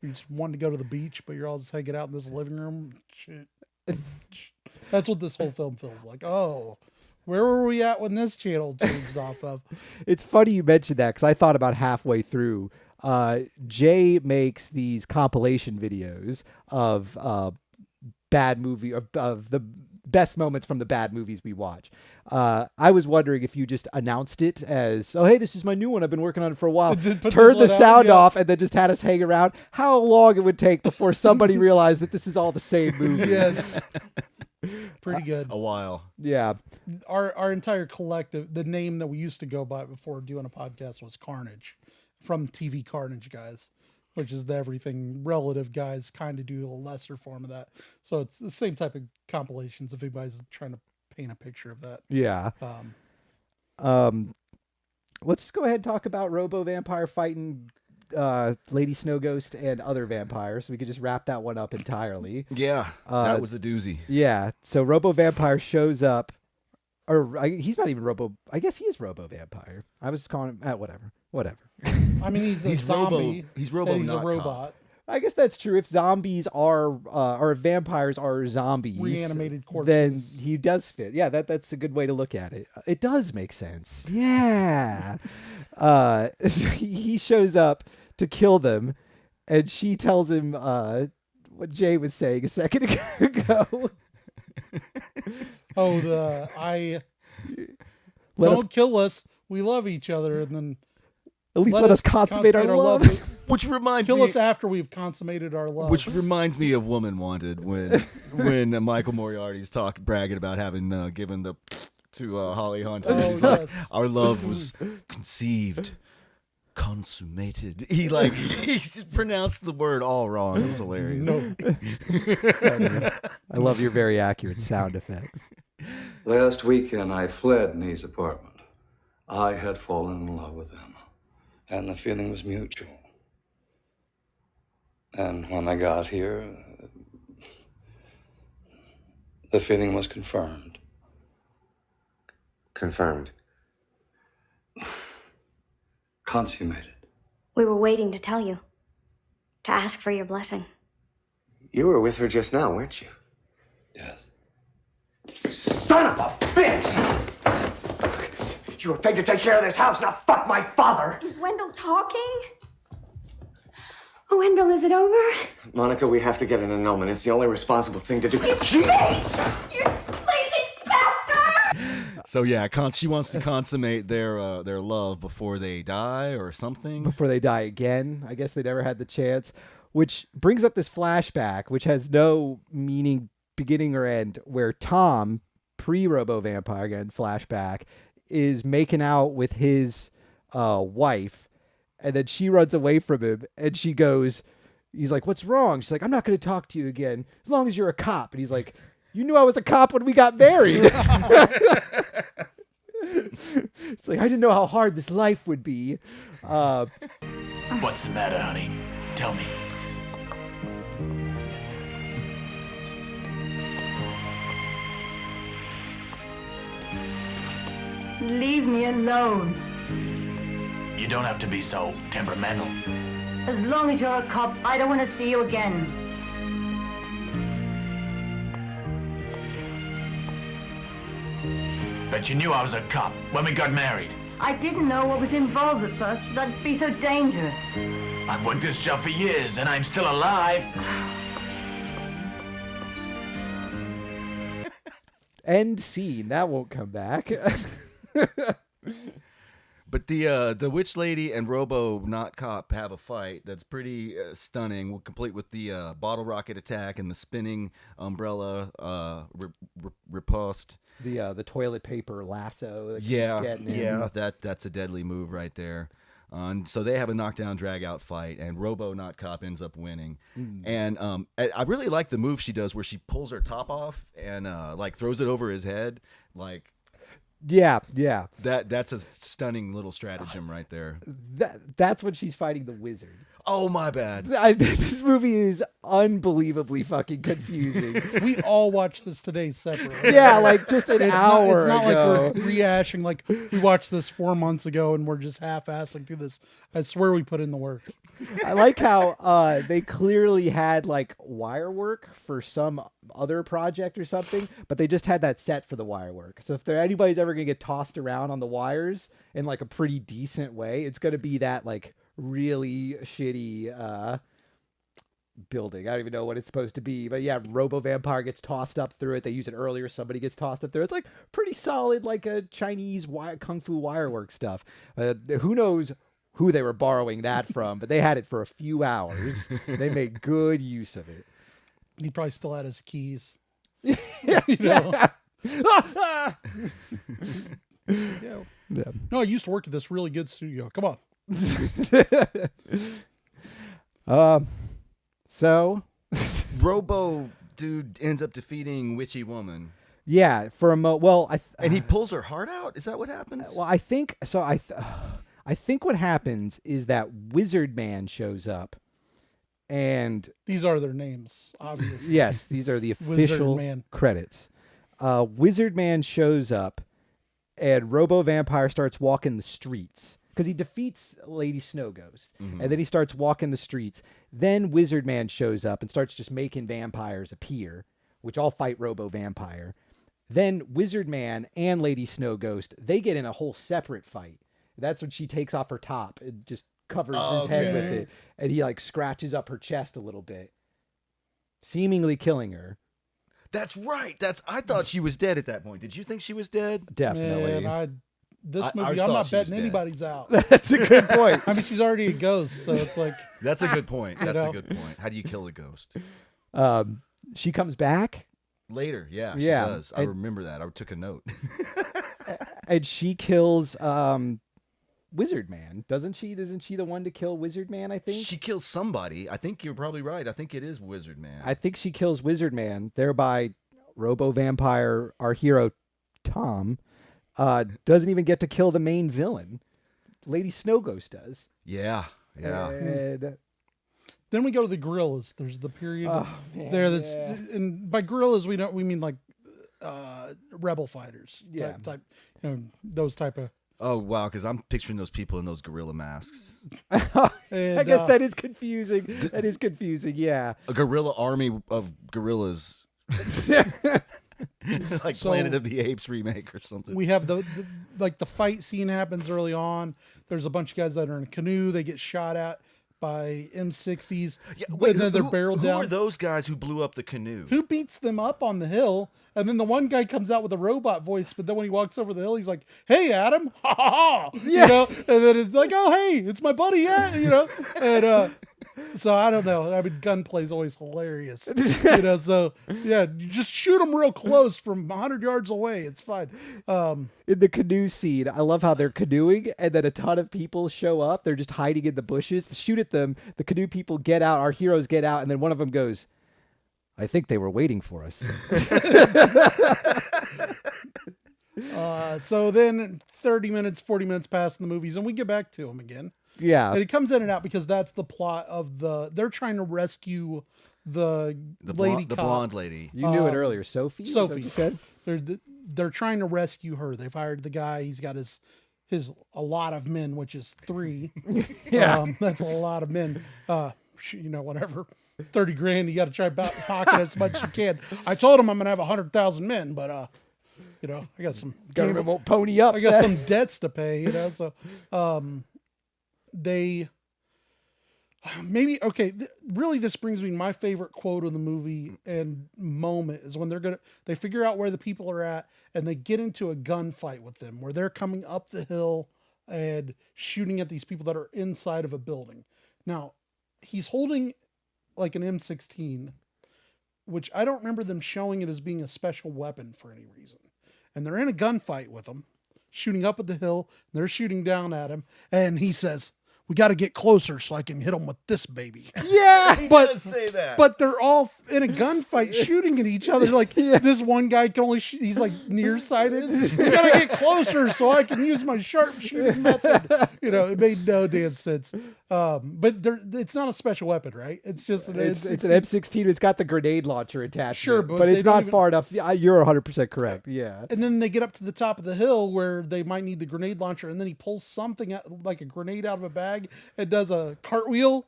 You just wanted to go to the beach, but you're all just hanging out in this living room. Shit. That's what this whole film feels like. Oh, where were we at when this channel changed off of? It's funny you mentioned that because I thought about halfway through. Jay makes these compilation videos of bad movie of the best moments from the bad movies we watch. I was wondering if you just announced it as, oh, hey, this is my new one. I've been working on it for a while. Turned the sound off and then just had us hang around. How long it would take before somebody realized that this is all the same movie. Yes. Pretty good. A while. Yeah. Our entire collective, the name that we used to go by before doing a podcast was Carnage, from TV Carnage guys, which is the Everything Relative guys kind of do a lesser form of that. So it's the same type of compilations if anybody's trying to paint a picture of that. Yeah. Let's just go ahead and talk about Robo Vampire fighting Lady Snow Ghost and other vampires. So we could just wrap that one up entirely. Yeah, that was a doozy. Yeah. So Robo Vampire shows up, or he's not even Robo. I guess he is Robo Vampire. I was just calling him whatever. I mean, he's a zombie. He's Robo. And he's a not robot. cop. I guess that's true. If zombies are, or if vampires are zombies, Reanimated corpses, then he does fit. Yeah, that's a good way to look at it. It does make sense. Yeah. He shows up to kill them, and she tells him what Jay was saying a second ago. Don't kill us. We love each other, and then at least let us consummate our love. Which reminds me, kill us after we've consummated our love. Which reminds me of Woman Wanted when Michael Moriarty's bragging about having given the to Holly Hunt. Oh, yes. Our love was conceived, consummated. He just pronounced the word all wrong. It was hilarious. No. I love your very accurate sound effects. Last weekend, I fled Nee's apartment. I had fallen in love with him, and the feeling was mutual. And when I got here, the feeling was confirmed. Confirmed. Consummated. We were waiting to tell you. To ask for your blessing. You were with her just now, weren't you? Yes. You son of a bitch! You were paid to take care of this house, not fuck my father! Is Wendell talking? Oh, Wendell, is it over? Monica, we have to get an annulment. It's the only responsible thing to do. You bitch! You lazy bastard! So yeah, she wants to consummate their love before they die or something. Before they die again. I guess they never had the chance. Which brings up this flashback, which has no meaning, beginning or end, where Tom, pre-Robo Vampire, again, flashback, is making out with his wife, and then she runs away from him, and she goes, he's like, what's wrong? She's like, I'm not going to talk to you again, as long as you're a cop. And he's like, you knew I was a cop when we got married. It's like, I didn't know how hard this life would be. What's the matter, honey? Tell me. leave me alone. You don't have to be so temperamental. As long as you're a cop, I don't want to see you again. Bet you knew I was a cop when we got married. I didn't know what was involved at first, that'd be so dangerous. I've worked this job for years, and I'm still alive. End scene. That won't come back. But the witch lady and Robo not cop have a fight that's pretty stunning. We'll complete with the bottle rocket attack and the spinning umbrella riposte. The toilet paper lasso. That that's a deadly move right there. And so they have a knockdown drag out fight, and Robo not cop ends up winning. And I really like the move she does where she pulls her top off and like throws it over his head, like. Yeah. That's a stunning little stratagem right there. That's when she's fighting the wizard. Oh, my bad. This movie is unbelievably fucking confusing. We all watched this today separately. Yeah, like just an hour It's not ago. like we're rehashing, like we watched this 4 months ago and we're just half-assing through this. I swear we put in the work. I like how they clearly had like wire work for some other project or something, but they just had that set for the wire work. So if anybody's ever going to get tossed around on the wires in like a pretty decent way, it's going to be that like really shitty building. I don't even know what it's supposed to be, but yeah, Robo Vampire gets tossed up through it. They use it earlier. Somebody gets tossed up there. It's like pretty solid, like a Chinese kung fu wire work stuff. Who knows who they were borrowing that from, but they had it for a few hours. They made good use of it. He probably still had his keys. Yeah. Yeah. No, I used to work at this really good studio. Come on. So Robo dude ends up defeating Witchy Woman. Yeah, for a and he pulls her heart out. Is that what happens? Well, I think so. I think what happens is that Wizard Man shows up, and these are their names, obviously. Yes, these are the official credits. Wizard Man shows up, and Robo Vampire starts walking the streets because he defeats Lady Snow Ghost, and then he starts walking the streets. Then Wizard Man shows up and starts just making vampires appear, which all fight Robo Vampire. Then Wizard Man and Lady Snow Ghost, they get in a whole separate fight. That's when she takes off her top and just covers his head with it. And he like scratches up her chest a little bit, seemingly killing her. That's right. I thought she was dead at that point. Did you think she was dead? Definitely. Man, I'm not betting anybody's out. That's a good point. I mean, she's already a ghost, so it's like. That's a good point. That's a good point. How do you kill a ghost? She comes back later. Yeah, she does. I remember that. I took a note. And she kills Wizard Man, doesn't she? Isn't she the one to kill Wizard Man, I think? She kills somebody. I think you're probably right. I think it is Wizard Man. I think she kills Wizard Man, thereby Robo Vampire, our hero, Tom, doesn't even get to kill the main villain. Lady Snow Ghost does. Yeah. And then we go to the gorillas. There's the period there that's, and by gorillas we mean like rebel fighters. Type, those type of. Oh, wow, because I'm picturing those people in those gorilla masks. I guess that is confusing. That is confusing, yeah. A gorilla army of gorillas. Like Planet of the Apes remake or something. We have the fight scene happens early on. There's a bunch of guys that are in a canoe. They get shot at by M60s. Yeah, wait, and then they're barreled down. Who are those guys who blew up the canoe? Who beats them up on the hill? And then the one guy comes out with a robot voice, but then when he walks over the hill, he's like, "Hey, Adam!" Ha ha ha! Yeah. You know, and then it's like, "Oh, hey, it's my buddy!" Yeah, you know. And so I don't know. I mean, gunplay is always hilarious. You know, so yeah, you just shoot them real close from 100 yards away. It's fine. In the canoe scene, I love how they're canoeing, and then a ton of people show up. They're just hiding in the bushes. Shoot at them. The canoe people get out. Our heroes get out, and then one of them goes, "I think they were waiting for us." So then 30 minutes, 40 minutes past in the movies, and we get back to them again. Yeah. And it comes in and out because that's the plot of they're trying to rescue the lady cop. blonde lady. You knew it earlier. Sophie? Is that what you said? they're trying to rescue her. They've hired the guy. He's got his a lot of men, which is 3. Yeah. That's a lot of men. Whatever. 30 grand. You got to try pocket as much as you can. I told him I'm going to have 100,000 men, but I got some Government won't pony up. I got some debts to pay, So, they really this brings me to my favorite quote of the movie and moment is when they figure out where the people are at and they get into a gunfight with them where they're coming up the hill and shooting at these people that are inside of a building. Now, he's holding like an M16, which I don't remember them showing it as being a special weapon for any reason. And they're in a gunfight with him, shooting up at the hill. They're shooting down at him. And he says, we got to get closer so I can hit them with this baby. Yeah, he does say that. But they're all in a gunfight shooting at each other. Like, this one guy can only he's like nearsighted. We got to get closer so I can use my sharpshooting method. It made no damn sense. But it's not a special weapon, right? It's just it's an M16. It's got the grenade launcher attached. Sure, but it's not far enough. You're 100% correct. Yeah. And then they get up to the top of the hill where they might need the grenade launcher, and then he pulls something out, like a grenade out of a bag. It does a cartwheel,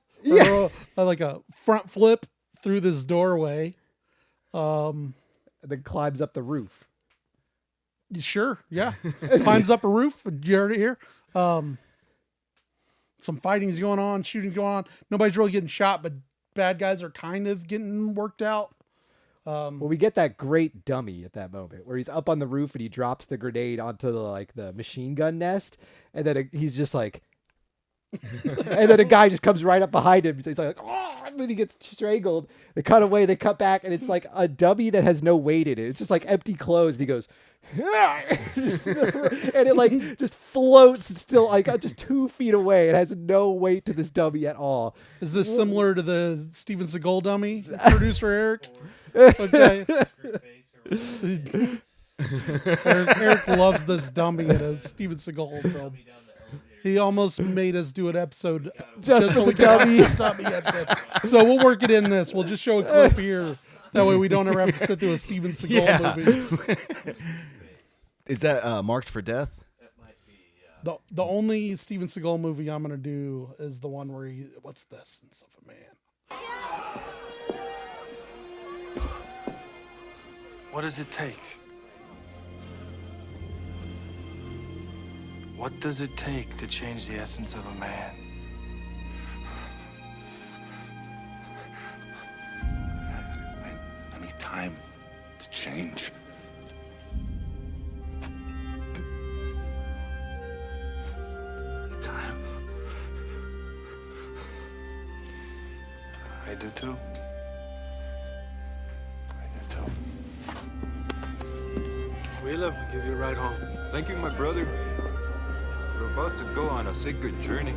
like a front flip through this doorway. And then climbs up the roof. Sure, yeah. Climbs up a roof. You heard it here. Some fighting's going on, shooting's going on. Nobody's really getting shot, but bad guys are kind of getting worked out. Well, we get that great dummy at that moment where he's up on the roof and he drops the grenade onto the machine gun nest, and then he's just like. And then a guy just comes right up behind him. So he's like, oh, and then he gets strangled. They cut away, they cut back, and it's like a dummy that has no weight in it. It's just like empty clothes. And he goes, and it like just floats still like just 2 feet away. It has no weight to this dummy at all. Is this similar to the Steven Seagal dummy, producer Eric? Okay. Eric loves this dummy in a Steven Seagal film. He almost made us do an episode just so we could watch the dummy episode. So we'll work it in this. We'll just show a clip here. That way we don't ever have to sit through a Steven Seagal movie. Is that Marked for Death? The only Steven Seagal movie I'm going to do is the one where what's the essence of a man? What does it take? What does it take to change the essence of a man? I need time to change. Time. I do too. Wheeler, we'll give you a ride home. Thank you, my brother. We're about to go on a sacred journey.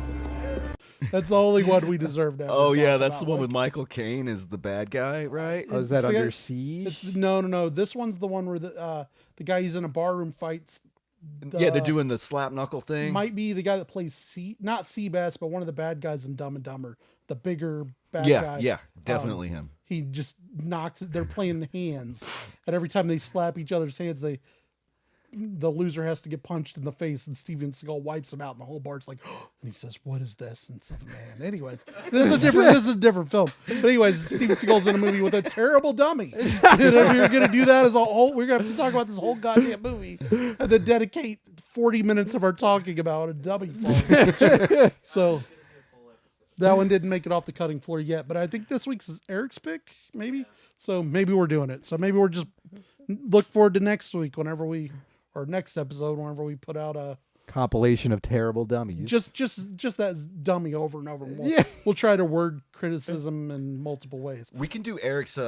That's the only one we deserve now. Oh yeah, that's the one with Michael Caine as the bad guy, right? Oh, is that Under Siege? No. This one's the one where the guy he's in a barroom fights. Yeah, they're doing the slap knuckle thing. Might be the guy that plays not Seabass, but one of the bad guys in Dumb and Dumber, the bigger bad guy. Yeah, definitely him. He just knocks it. They're playing hands, and every time they slap each other's hands, the loser has to get punched in the face, and Steven Seagal wipes him out, and the whole bar's like, oh, and he says, "What is this?" And it's like, man. Anyways, this is a different film. But anyways, Steven Seagal's in a movie with a terrible dummy. We're gonna do that as a whole. We're gonna have to talk about this whole goddamn movie, and then dedicate 40 minutes of our talking about a dummy film. So that one didn't make it off the cutting floor yet, but I think this week's is Eric's pick, maybe. So maybe we're doing it. So maybe we're just look forward to next week or next episode whenever we put out a compilation of terrible dummies. Just that dummy over and over. We'll try to word criticism in multiple ways. We can do Eric's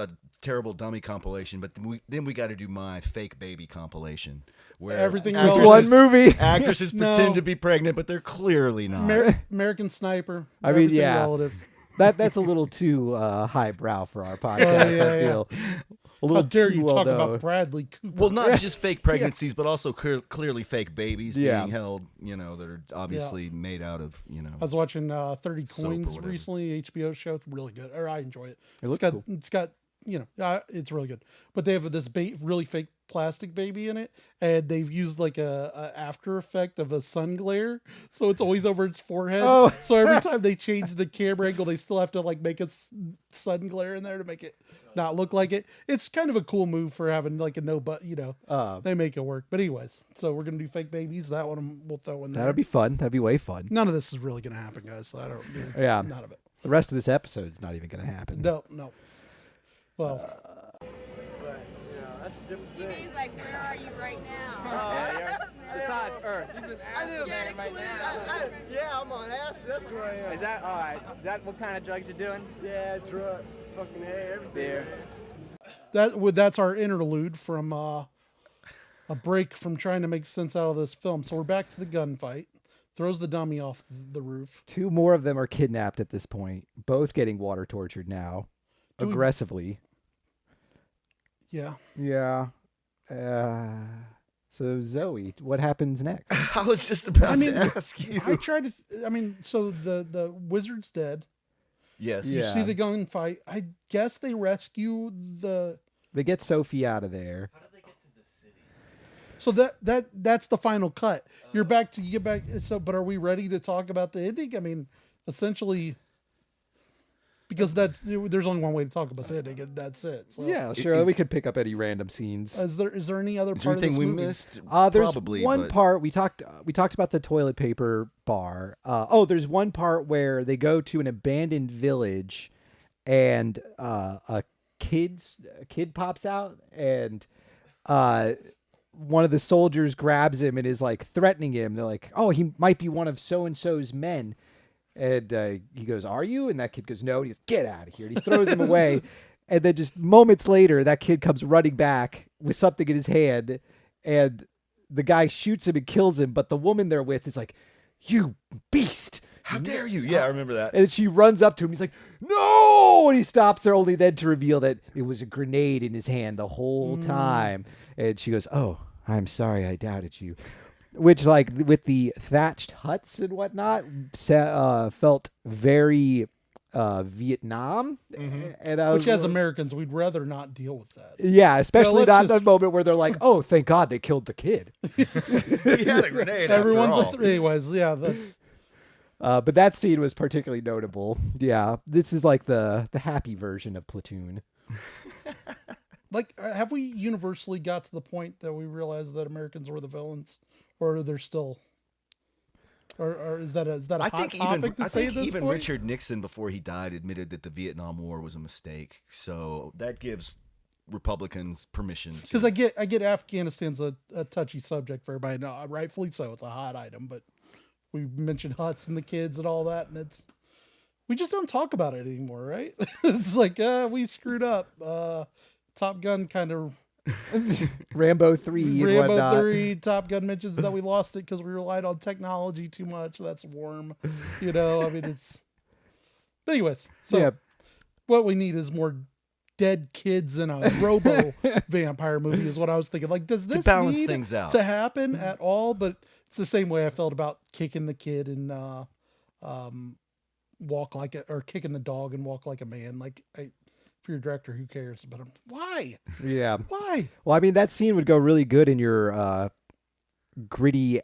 terrible dummy compilation, but then we got to do my fake baby compilation, where everything just one movie. Actresses pretend to be pregnant, but they're clearly not. American Sniper. I mean, yeah, relative. That's a little too highbrow for our podcast. I feel. A little How dare you well talk known. about Bradley Cooper? Well, not just fake pregnancies, but also clearly fake babies being held, that are obviously made out of, I was watching 30 Coins recently, HBO show. It's really good. Or I enjoy it. It looks cool. It's got it's really good. But they have this really fake plastic baby in it, and they've used like a after effect of a sun glare, so it's always over its forehead. Oh. So every time they change the camera angle, they still have to like make a sun glare in there to make it not look like it. It's kind of a cool move for having like a they make it work. But anyways, so we're gonna do fake babies. That one we'll throw in there. That'll be fun. That'd be way fun. None of this is really gonna happen, guys. So I don't. None of it. The rest of this episode's not even gonna happen. No. Well. That's a different He thing. means like, where are you right now? Besides Earth, he's an acid man right now. Yeah, I'm on acid. That's where I am. Is that all right? Is that what kind of drugs you're doing? Yeah, drug, fucking hay, everything. Beer. That's our interlude from a break from trying to make sense out of this film. So we're back to the gunfight. Throws the dummy off the roof. 2 more of them are kidnapped at this point. Both getting water tortured now, aggressively. Yeah. Yeah. So Zoe, what happens next? I was just about to ask you. I tried to. So the wizard's dead. Yes. You see the gunfight. I guess they rescue the. They get Sophie out of there. How did they get to the city? So that's the final cut. You get back. So, but are we ready to talk about the ending? I mean, essentially, because there's only one way to talk about the ending, and that's it. So. Yeah, sure. We could pick up any random scenes. Is there any other Is part there of this anything we movie? missed? There's Probably, one but- part we talked about the toilet paper bar. There's one part where they go to an abandoned village, and a kid pops out, and one of the soldiers grabs him and is like threatening him. They're like, "Oh, he might be one of so and so's men." And he goes, "Are you?" And that kid goes, "No." And he goes, "Get out of here." And he throws him away. And then just moments later, that kid comes running back with something in his hand, and the guy shoots him and kills him. But the woman they're with is like, "You beast. How dare you?" Yeah, I remember that. And she runs up to him. He's like, "No!" And he stops her, only then to reveal that it was a grenade in his hand the whole time. And she goes, "Oh, I'm sorry. I doubted you." Which, like, with the thatched huts and whatnot, felt very Vietnam. And I was, Which, as Americans, we'd rather not deal with that. yeah, especially let's not in just- the moment where they're like, "Oh, thank God they killed the kid." He had a grenade. Everyone's after all. anyways. Yeah, that's. But that scene was particularly notable. Yeah, this is like the happy version of Platoon. Like, have we universally got to the point that we realize that Americans were the villains, or are there still, or is that a I hot think topic to say at this even point? Richard Nixon, before he died, admitted that the Vietnam War was a mistake. So that gives Republicans permission. Because I get Afghanistan's a touchy subject for everybody. No, rightfully so. It's a hot item, but we mentioned huts and the kids and all that, and we just don't talk about it anymore, right? It's like we screwed up. Top Gun kind of Rambo 3 and Rambo whatnot. 3, Top Gun mentions that we lost it because we relied on technology too much. That's warm. I mean, it's... But anyways, so Yeah. what we need is more dead kids in a Robo vampire movie is what I was thinking. Like, does this balance need things out. to happen at all? But it's the same way I felt about kicking the kid and walk like or kicking the dog and walk like a man. Like, if you're a director, who cares? But why? Yeah. Why? Well, I mean, that scene would go really good in your gritty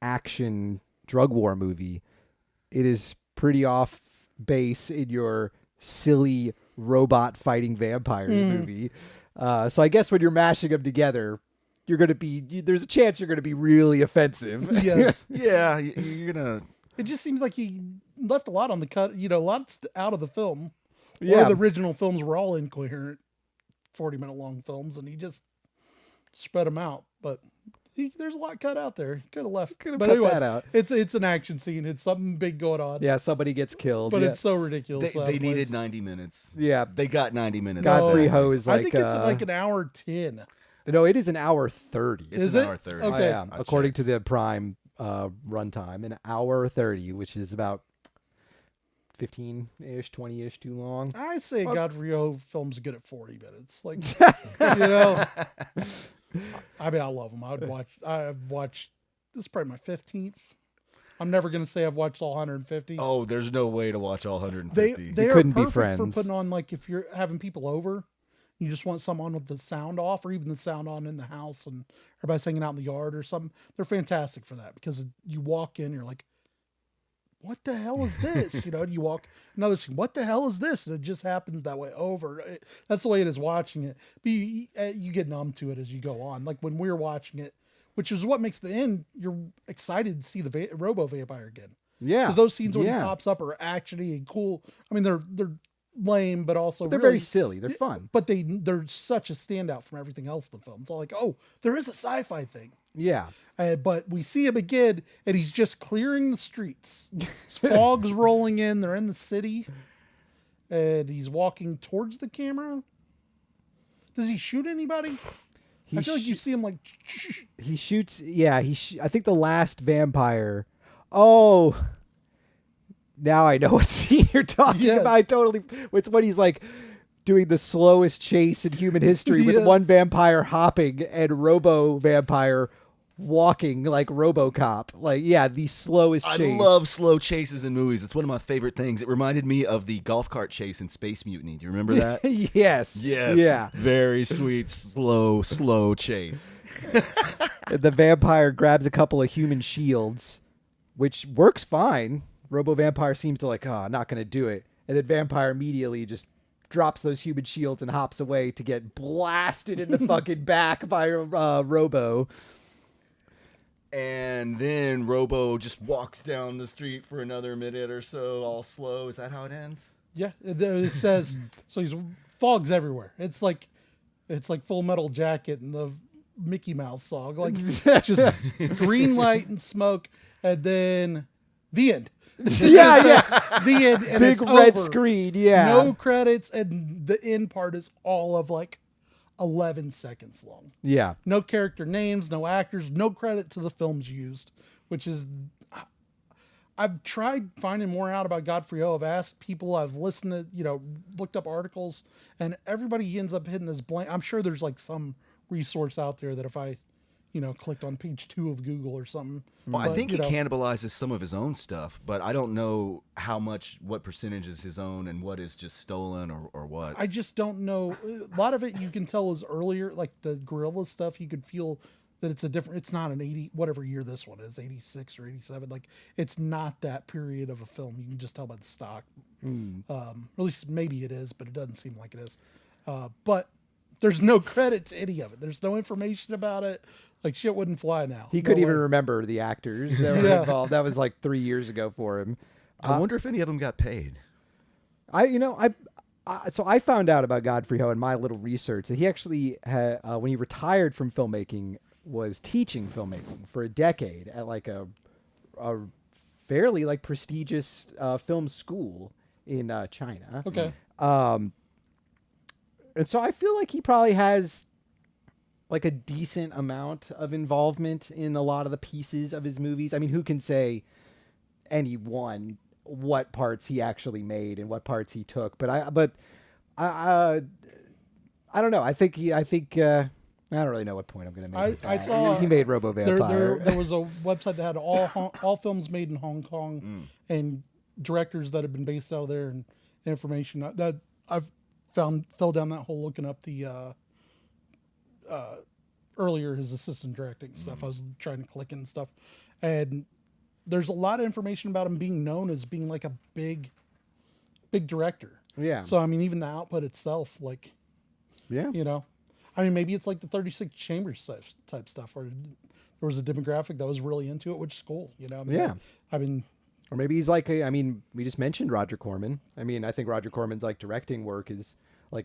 action drug war movie. It is pretty off base in your silly robot fighting vampires movie. So I guess when you're mashing them together, you're going to be, there's a chance you're going to be really offensive. Yes. Yeah, you're gonna. It just seems like he left a lot on the cut, a lot out of the film. Yeah. Or the original films were all incoherent, 40-minute long films, and he just spread them out. But there's a lot cut out there. He could have left. Could have But cut anyways, that out. It's an action scene. It's something big going on. Yeah, somebody gets killed. But yeah. it's so ridiculous. They needed 90 minutes. Yeah. They got 90 minutes. Godfrey Ho is like... I think it's like an hour 10. No, it is an hour 30. It's an hour 30. Okay. Yeah, according to the Prime runtime, an hour 30, which is about 15-ish, 20-ish too long. I say Godfrey Ho films good at 40 minutes. Like, I mean, I love them. I've watched, this is probably my 15th. I'm never going to say I've watched all 150. Oh, there's no way to watch all 150. They You are couldn't be perfect for friends. putting on, like, if you're having people over You just want someone with the sound off, or even the sound on in the house, and everybody's hanging out in the yard or something. They're fantastic for that because you walk in, you're like, what the hell is this? And you walk another scene, what the hell is this? And it just happens that way over. That's the way it is watching it. But you get numb to it as you go on. Like when we're watching it, which is what makes the end, you're excited to see the Robo vampire again. Yeah. Because those scenes when he pops up are actually cool. I mean, they're lame, but also they're really, very silly. They're fun. But they're such a standout from everything else in the film. It's all like, oh, there is a sci-fi thing. Yeah. But we see him again, and he's just clearing the streets. Fog's rolling in. They're in the city, and he's walking towards the camera. Does he shoot anybody? I feel like you see him like. He shoots. Yeah. I think the last vampire. Oh. Now I know what scene you're talking about. It's when he's like doing the slowest chase in human history with one vampire hopping and Robo vampire walking like RoboCop. Like, the slowest chase. I love slow chases in movies. It's one of my favorite things. It reminded me of the golf cart chase in Space Mutiny. Do you remember that? Yes. Yeah. Very sweet, slow chase. The vampire grabs a couple of human shields, which works fine. Robo Vampire seems to not going to do it. And then Vampire immediately just drops those human shields and hops away to get blasted in the fucking back by Robo. And then Robo just walks down the street for another minute or so, all slow. Is that how it ends? Yeah, it says so. He's fog's everywhere. It's like Full Metal Jacket and the Mickey Mouse song, like just green light and smoke, and then the end. The end. And big it's red over. screen. Yeah, no credits, and the end part is all of 11 seconds long. Yeah, no character names, no actors, no credit to the films used, which is. I've tried finding more out about Godfrey Ho. I've asked people, I've listened to, looked up articles, and everybody ends up hitting this blank. I'm sure there's some resource out there that if I, clicked on page 2 of Google or something. Well, I think he cannibalizes some of his own stuff, but I don't know what percentage is his own and what is just stolen or what. I just don't know. A lot of it you can tell is earlier, like the gorilla stuff, you could feel that it's not an 80, whatever year this one is, 86 or 87. It's not that period of a film. You can just tell by the stock. Or at least maybe it is, but it doesn't seem like it is. But there's no credit to any of it. There's no information about it. Shit wouldn't fly now. He couldn't even remember the actors that were involved. That was 3 years ago for him. I wonder if any of them got paid. So I found out about Godfrey Ho in my little research that he actually had, when he retired from filmmaking, was teaching filmmaking for a decade at a fairly prestigious film school in China. Okay. And so I feel like he probably has a decent amount of involvement in a lot of the pieces of his movies. I mean, who can say anyone what parts he actually made and what parts he took? But I don't know. I don't really know what point I'm going to make. I saw he made Robo Vampire. There was a website that had all films made in Hong Kong and directors that have been based out of there and information that I've fell down that hole looking up the earlier his assistant directing stuff. I was trying to click in and stuff, and there's a lot of information about him being known as being a big director. Yeah. So I mean, even the output itself, I mean, maybe it's the 36 Chambers type stuff, where there was a demographic that was really into it, which is cool, I mean, or maybe he's we just mentioned Roger Corman. I mean, I think Roger Corman's directing work is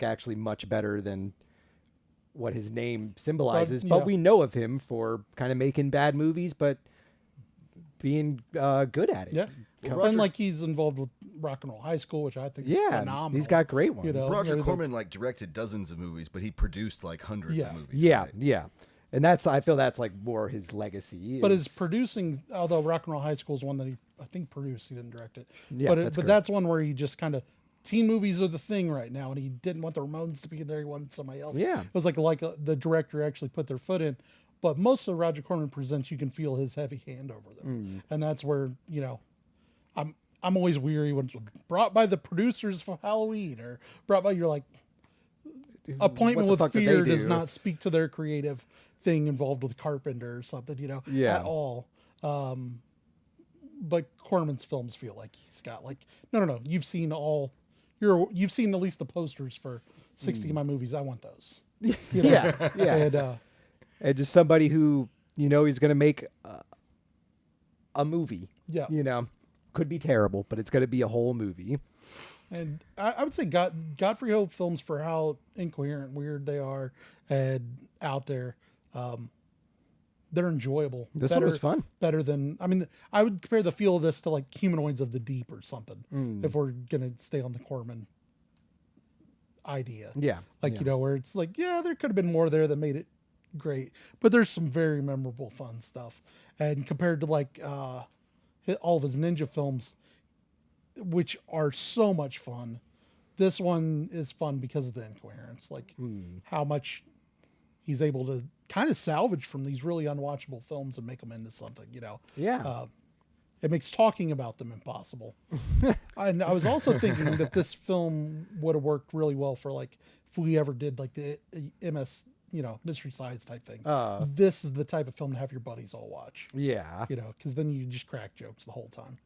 actually much better than what his name symbolizes. But we know of him for kind of making bad movies, but being good at it. Yeah. And he's involved with Rock and Roll High School, which I think is phenomenal. He's got great ones. Roger Corman directed dozens of movies, but he produced hundreds of movies. Yeah, right? yeah. And I feel that's more his legacy. But his producing, although Rock and Roll High School is one that he, I think, produced, he didn't direct it. Yeah, but that's one where he just kind of, teen movies are the thing right now, and he didn't want the Ramones to be there. He wanted somebody else. Yeah. It was the director actually put their foot in. But most of Roger Corman presents, you can feel his heavy hand over them. And that's where, I'm always weary when it's brought by the producers for Halloween or brought by, you're like, Appointment what the with fuck did Fear they does do? not speak to their creative thing involved with Carpenter or something, at all. But Corman's films feel like he's got like, no. You've seen you've seen at least the posters for 60 of my movies. I want those. Yeah. And just somebody who, he's going to make a movie. Yeah. Could be terrible, but it's going to be a whole movie. And I would say Godfrey Ho films, for how incoherent, weird they are, and out there, they're enjoyable. This one was fun. Better than, I would compare the feel of this to like Humanoids of the Deep or something, if we're going to stay on the Corman idea. Yeah. Where it's like, there could have been more there that made it great, but there's some very memorable, fun stuff. And compared to like all of his ninja films, which are so much fun, this one is fun because of the incoherence, like how much he's able to kind of salvage from these really unwatchable films and make them into something, it makes talking about them impossible. And I was also thinking that this film would have worked really well for like, if we ever did like the MS, Mystery Science type thing. This is the type of film to have your buddies all watch. Yeah. Because then you just crack jokes the whole time.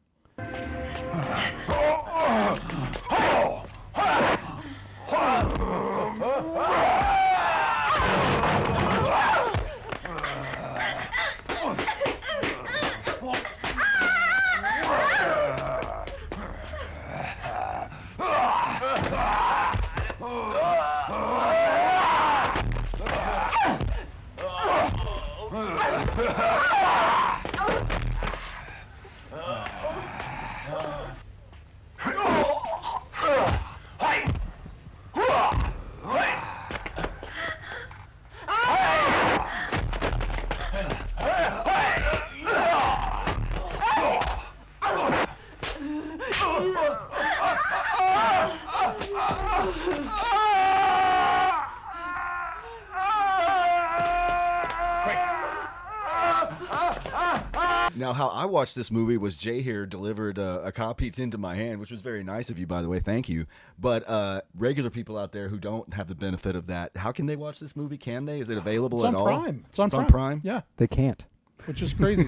Now, how I watched this movie was Jay here delivered a copy into my hand, which was very nice of you, by the way. Thank you. But regular people out there who don't have the benefit of that, how can they watch this movie? Can they? Is it available at all? Prime. It's on Prime. Yeah. They can't. Which is crazy.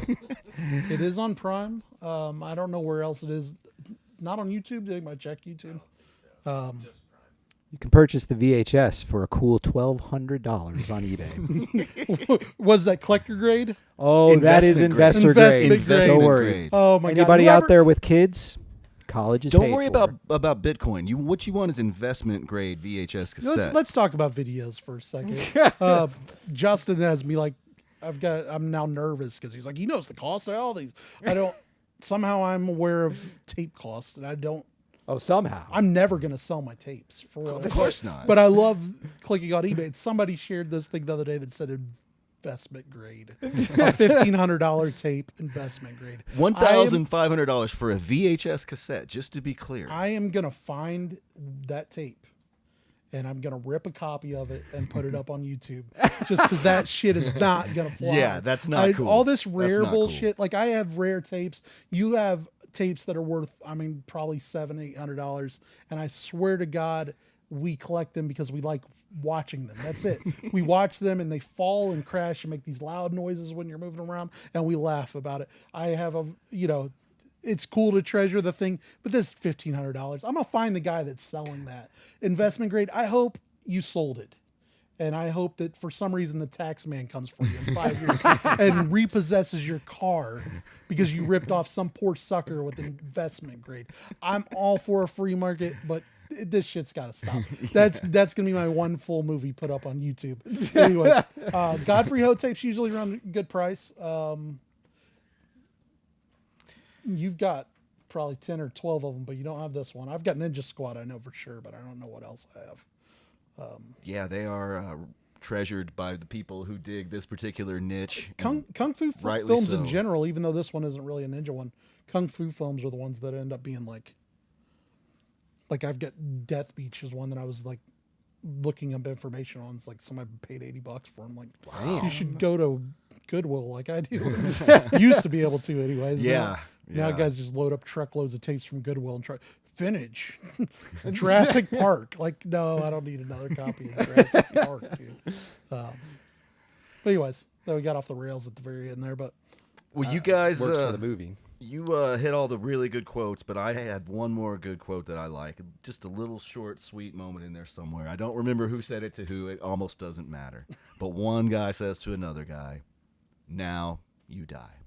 It is on Prime. I don't know where else it is. Not on YouTube. Did anybody check YouTube? You can purchase the VHS for a cool $1,200 on eBay. Was that collector grade? Oh, that is investor grade. Don't worry. Oh my God! Anybody out there with kids? College is Don't paid worry for. about Bitcoin. What you want is investment grade VHS cassette. Let's talk about videos for a second. Justin has me like, I'm now nervous because he's like, he knows the cost of all these. Somehow I'm aware of tape costs, and I don't. Oh, somehow. I'm never going to sell my tapes. Of course not. But I love clicking on eBay. Somebody shared this thing the other day that said investment grade. A $1,500 tape, investment grade. $1,500 for a VHS cassette, just to be clear. I am going to find that tape, and I'm going to rip a copy of it and put it up on YouTube, just because that shit is not going to fly. Yeah, that's not cool. All this rare bullshit. Cool. Like, I have rare tapes. You have tapes that are worth, probably $700-800, and I swear to God, we collect them because we like watching them. That's it. We watch them and they fall and crash and make these loud noises when you're moving around, and we laugh about it. I have it's cool to treasure the thing, but this is $1,500. I'm gonna find the guy that's selling that investment grade. I hope you sold it. And I hope that for some reason the tax man comes for you in 5 years and repossesses your car because you ripped off some poor sucker with investment grade. I'm all for a free market, but this shit's got to stop. That's going to be my one full movie put up on YouTube. Anyways, Godfrey Ho tapes usually around a good price. You've got probably 10 or 12 of them, but you don't have this one. I've got Ninja Squad, I know for sure, but I don't know what else I have. Yeah, they are treasured by the people who dig this particular niche. Kung Fu films in general, even though this one isn't really a ninja one, Kung Fu films are the ones that end up being like I've got Death Beach is one that I was like looking up information on. It's like somebody paid $80 for them. Like, wow. You should go to Goodwill like I do. Used to be able to anyways. Yeah. Now guys just load up truckloads of tapes from Goodwill and try vintage. Jurassic Park. Like, no, I don't need another copy of Jurassic Park, dude. But anyways, then we got off the rails at the very end there, but well, you guys works for the movie. You hit all the really good quotes, but I had one more good quote that I like. Just a little short, sweet moment in there somewhere. I don't remember who said it to who. It almost doesn't matter. But one guy says to another guy, "Now you die."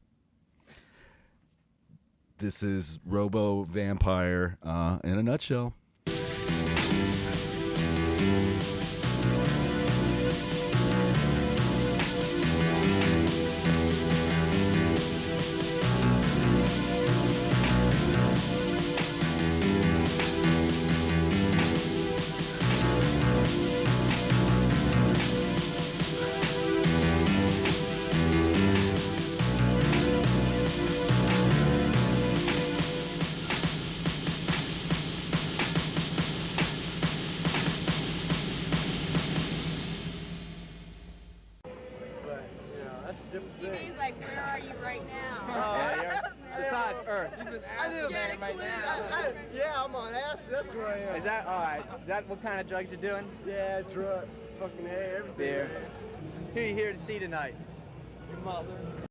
This is Robo Vampire in a nutshell. He means like, where are you right now? Besides Earth. He's an acid man right now. Yeah, I'm on acid. That's where I am. Is that all right? Is that what kind of drugs you're doing? Yeah, drug, fucking everything. Beer. Who are you here to see tonight? Your mother.